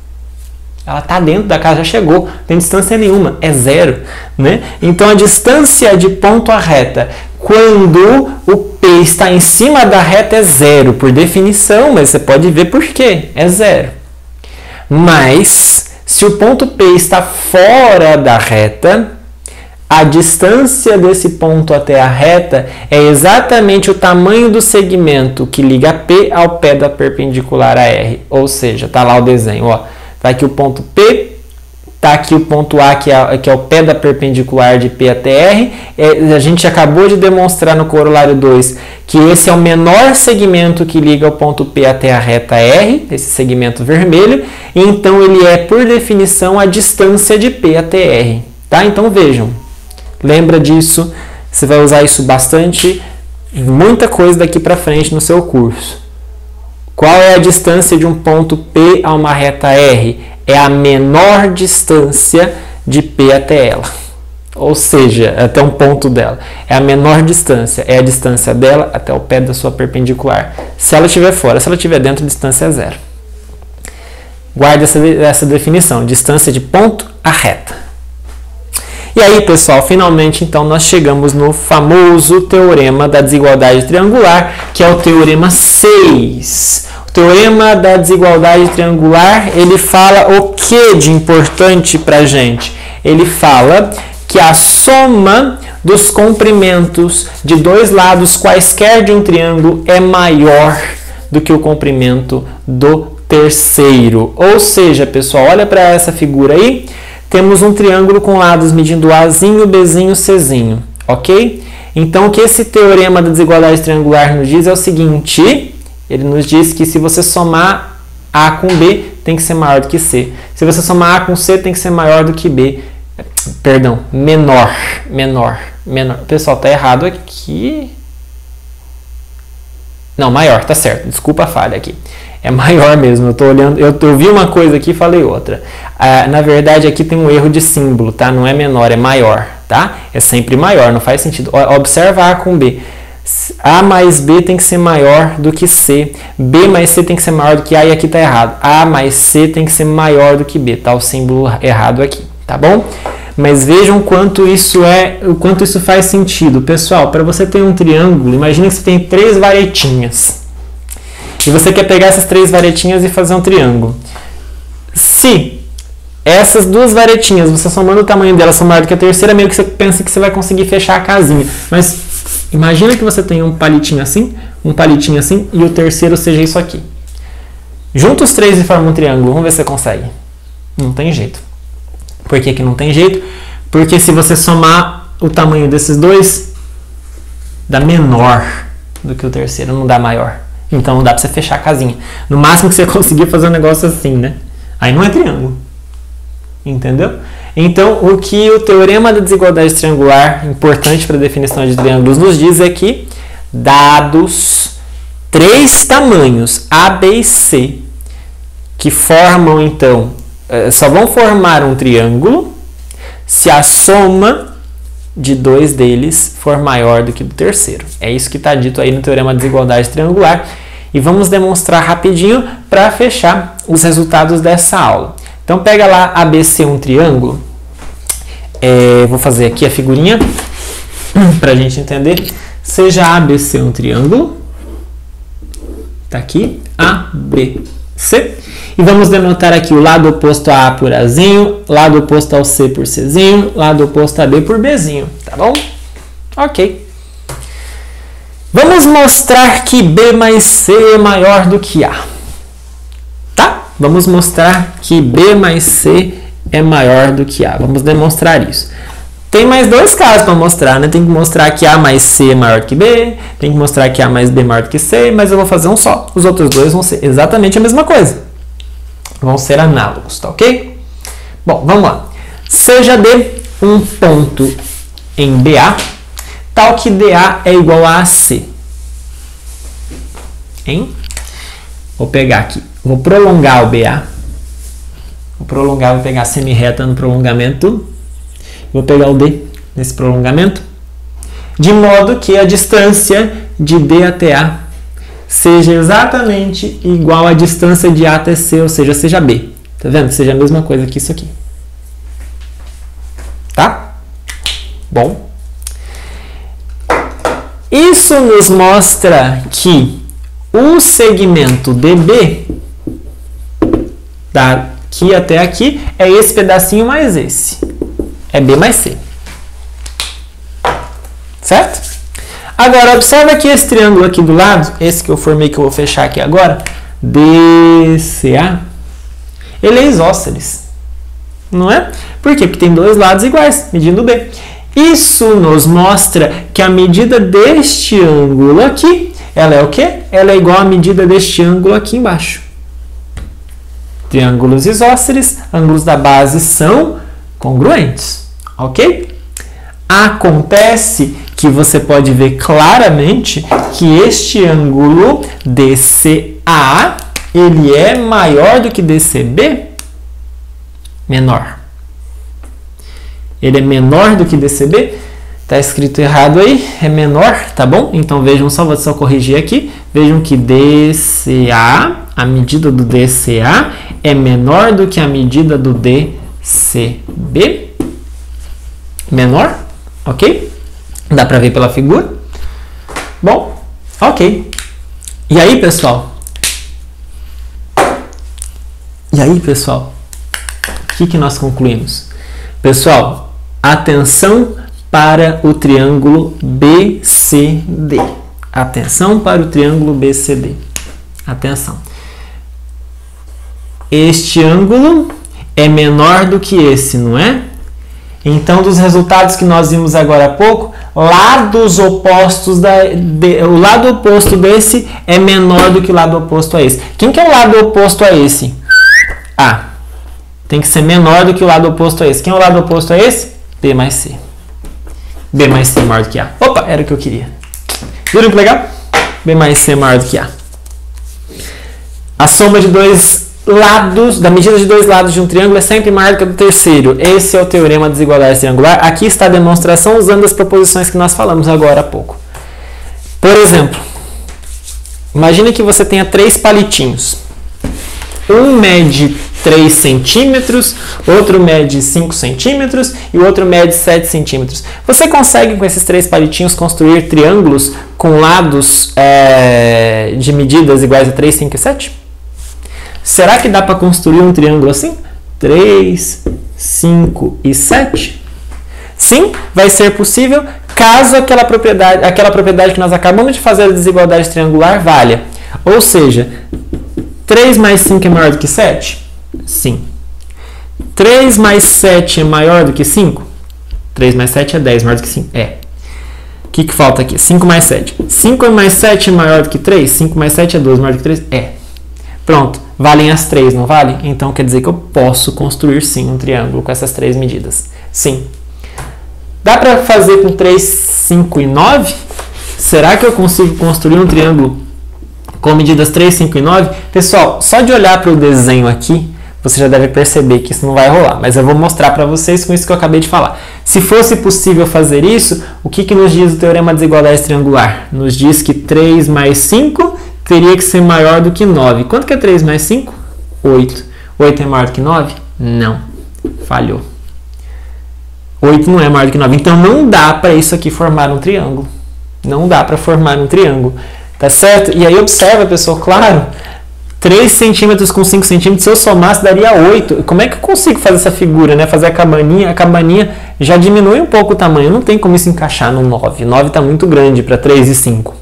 Ela está dentro da casa, já chegou, não tem distância nenhuma, é zero, né? Então a distância de ponto a reta, quando o P está em cima da reta, é zero, por definição, mas você pode ver por quê, é zero. Mas, se o ponto P está fora da reta, a distância desse ponto até a reta é exatamente o tamanho do segmento que liga P ao pé da perpendicular a R. Ou seja, está lá o desenho, ó. Está aqui o ponto P, está aqui o ponto A, que é o pé da perpendicular de P até R. A gente acabou de demonstrar no corolário 2 que esse é o menor segmento que liga o ponto P até a reta R, esse segmento vermelho. E então, ele é, por definição, a distância de P até R. Tá? Então, vejam. Lembra disso. Você vai usar isso bastante em muita coisa daqui para frente no seu curso. Qual é a distância de um ponto P a uma reta R? É a menor distância de P até ela. Ou seja, até um ponto dela. É a menor distância. É a distância dela até o pé da sua perpendicular. Se ela estiver fora, se ela estiver dentro, a distância é zero. Guarde essa definição. Distância de ponto a reta. E aí, pessoal, finalmente, então, nós chegamos no famoso teorema da desigualdade triangular, que é o teorema 6. O teorema da desigualdade triangular, ele fala o que de importante para a gente? Ele fala que a soma dos comprimentos de dois lados quaisquer de um triângulo é maior do que o comprimento do terceiro. Ou seja, pessoal, olha para essa figura aí. Temos um triângulo com lados medindo Azinho, Bzinho, Czinho, ok? Então, o que esse teorema da desigualdade triangular nos diz é o seguinte, ele nos diz que se você somar A com B, tem que ser maior do que C. Se você somar A com C, tem que ser maior do que B. Perdão, menor. Pessoal, tá errado aqui. Não, maior, tá certo. Desculpa a falha aqui. É maior mesmo, eu tô olhando, eu vi uma coisa aqui e falei outra. Na verdade, aqui tem um erro de símbolo, tá? Não é menor, é maior, tá? É sempre maior, não faz sentido. Observa A com B. A mais B tem que ser maior do que C. B mais C tem que ser maior do que A e aqui tá errado. A mais C tem que ser maior do que B, tá? O símbolo errado aqui, tá bom? Mas vejam o quanto isso faz sentido. Pessoal, para você ter um triângulo, imagine que você tem 3 varetinhas. E você quer pegar essas 3 varetinhas e fazer um triângulo. Se essas 2 varetinhas, você somando o tamanho delas, são maior do que a terceira, meio que você pensa que você vai conseguir fechar a casinha. Mas imagina que você tem um palitinho assim, e o terceiro seja isso aqui. Junta os 3 e forma um triângulo. Vamos ver se você consegue. Não tem jeito. Por que que não tem jeito? Porque se você somar o tamanho desses 2, dá menor do que o terceiro, não dá maior. Então não dá para você fechar a casinha. No máximo que você conseguir fazer um negócio assim, né? Aí não é triângulo. Entendeu? Então, o que o teorema da desigualdade triangular, importante para a definição de triângulos, nos diz é que, dados 3 tamanhos, A, B e C, que formam, então, só vão formar um triângulo se a soma de 2 deles for maior do que do terceiro. É isso que está dito aí no teorema da desigualdade triangular. E vamos demonstrar rapidinho para fechar os resultados dessa aula. Então, pega lá ABC um triângulo. Vou fazer aqui a figurinha para a gente entender. Seja ABC um triângulo. Está aqui, ABC. E vamos denotar aqui o lado oposto a A por Azinho, lado oposto ao C por Czinho, lado oposto a B por Bzinho, tá bom? Ok. Vamos mostrar que B mais C é maior do que A. Tá? Vamos mostrar que B mais C é maior do que A. Vamos demonstrar isso. Tem mais dois casos para mostrar, né? Tem que mostrar que A mais C é maior que B, tem que mostrar que A mais B é maior do que C, mas eu vou fazer um só. Os outros dois vão ser exatamente a mesma coisa. Vão ser análogos, tá ok? Bom, vamos lá. Seja D um ponto em BA, tal que DA é igual a AC. Hein? Vou pegar aqui, vou prolongar o BA. Vou prolongar, vou pegar a semi-reta no prolongamento. Vou pegar o D nesse prolongamento, de modo que a distância de D até A seja exatamente igual à distância de A até C, ou seja, seja B. Tá vendo? Seja a mesma coisa que isso aqui. Tá? Bom. Isso nos mostra que o segmento DB, daqui até aqui, é esse pedacinho mais esse. É B mais C. Certo? Agora, observa que esse triângulo aqui do lado, esse que eu formei, que eu vou fechar aqui agora, DCA, ele é isósceles. Não é? Por quê? Porque tem dois lados iguais, medindo B. Isso nos mostra que a medida deste ângulo aqui, ela é o quê? Ela é igual à medida deste ângulo aqui embaixo. Triângulos isósceles, ângulos da base são congruentes, ok? Acontece que você pode ver claramente que este ângulo DCA, ele é maior do que DCB? Menor. Ele é menor do que DCB? Está escrito errado aí, é menor, tá bom? Então vejam só, vou só corrigir aqui. Vejam que DCA, a medida do DCA é menor do que a medida do DCB. Menor, ok? Dá para ver pela figura? Bom, ok. E aí, pessoal? O que nós concluímos? Pessoal, atenção para o triângulo BCD. Atenção para o triângulo BCD. Atenção. Este ângulo é menor do que esse, não é? Então, dos resultados que nós vimos agora há pouco, lados opostos o lado oposto desse é menor do que o lado oposto a esse. Quem que é o lado oposto a esse? A. Tem que ser menor do que o lado oposto a esse. Quem é o lado oposto a esse? B mais C. B mais C é maior do que A. Opa, era o que eu queria. Viram que legal? B mais C é maior do que A. A soma de dois lados, da medida de dois lados de um triângulo é sempre maior do que a do terceiro. Esse é o teorema da desigualdade triangular. Aqui está a demonstração usando as proposições que nós falamos agora há pouco. Por exemplo, imagine que você tenha três palitinhos. Um mede 3 centímetros, outro mede 5 centímetros e o outro mede 7 centímetros. Você consegue, com esses três palitinhos, construir triângulos com lados de medidas iguais a 3, 5 e 7? Será que dá para construir um triângulo assim? 3, 5 e 7? Sim, vai ser possível caso aquela propriedade que nós acabamos de fazer da desigualdade triangular valha. Ou seja, 3 mais 5 é maior do que 7? Sim. 3 mais 7 é maior do que 5? 3 mais 7 é 10, maior do que 5? É. O que falta aqui? 5 mais 7. 5 mais 7 é maior do que 3? 5 mais 7 é 12, maior do que 3? É. Pronto. Valem as três, não vale? Então quer dizer que eu posso construir sim um triângulo com essas três medidas. Sim. Dá para fazer com 3, 5 e 9? Será que eu consigo construir um triângulo com medidas 3, 5 e 9? Pessoal, só de olhar para o desenho aqui, você já deve perceber que isso não vai rolar. Mas eu vou mostrar para vocês com isso que eu acabei de falar. Se fosse possível fazer isso, o que nos diz o teorema da desigualdade triangular? Nos diz que 3 mais 5 teria que ser maior do que 9. Quanto que é 3 mais 5? 8. 8 é maior do que 9? Não. Falhou. 8 não é maior do que 9. Então não dá para isso aqui formar um triângulo. Não dá para formar um triângulo. Tá certo? E aí observa, pessoal, claro, 3 centímetros com 5 centímetros, se eu somasse, daria 8. Como é que eu consigo fazer essa figura, né? Fazer a cabaninha já diminui um pouco o tamanho. Não tem como isso encaixar no 9. 9 está muito grande para 3 e 5.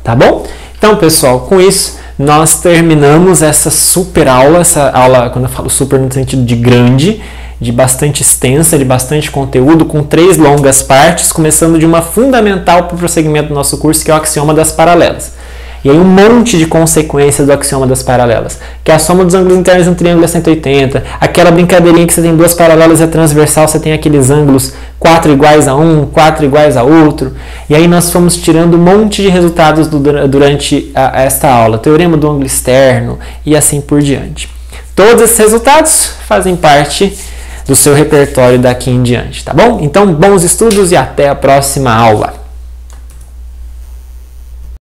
Tá bom? Então, pessoal, com isso, nós terminamos essa super aula. Essa aula, quando eu falo super no sentido de grande, de bastante extensa, de bastante conteúdo, com 3 longas partes, começando de uma fundamental para o prosseguimento do nosso curso, que é o axioma das paralelas. E aí um monte de consequências do axioma das paralelas, que é a soma dos ângulos internos de um triângulo é 180, aquela brincadeirinha que você tem 2 paralelas e a transversal você tem aqueles ângulos 4 iguais a um, 4 iguais a outro, e aí nós fomos tirando um monte de resultados durante esta aula, teorema do ângulo externo e assim por diante. Todos esses resultados fazem parte do seu repertório daqui em diante, tá bom? Então, bons estudos e até a próxima aula!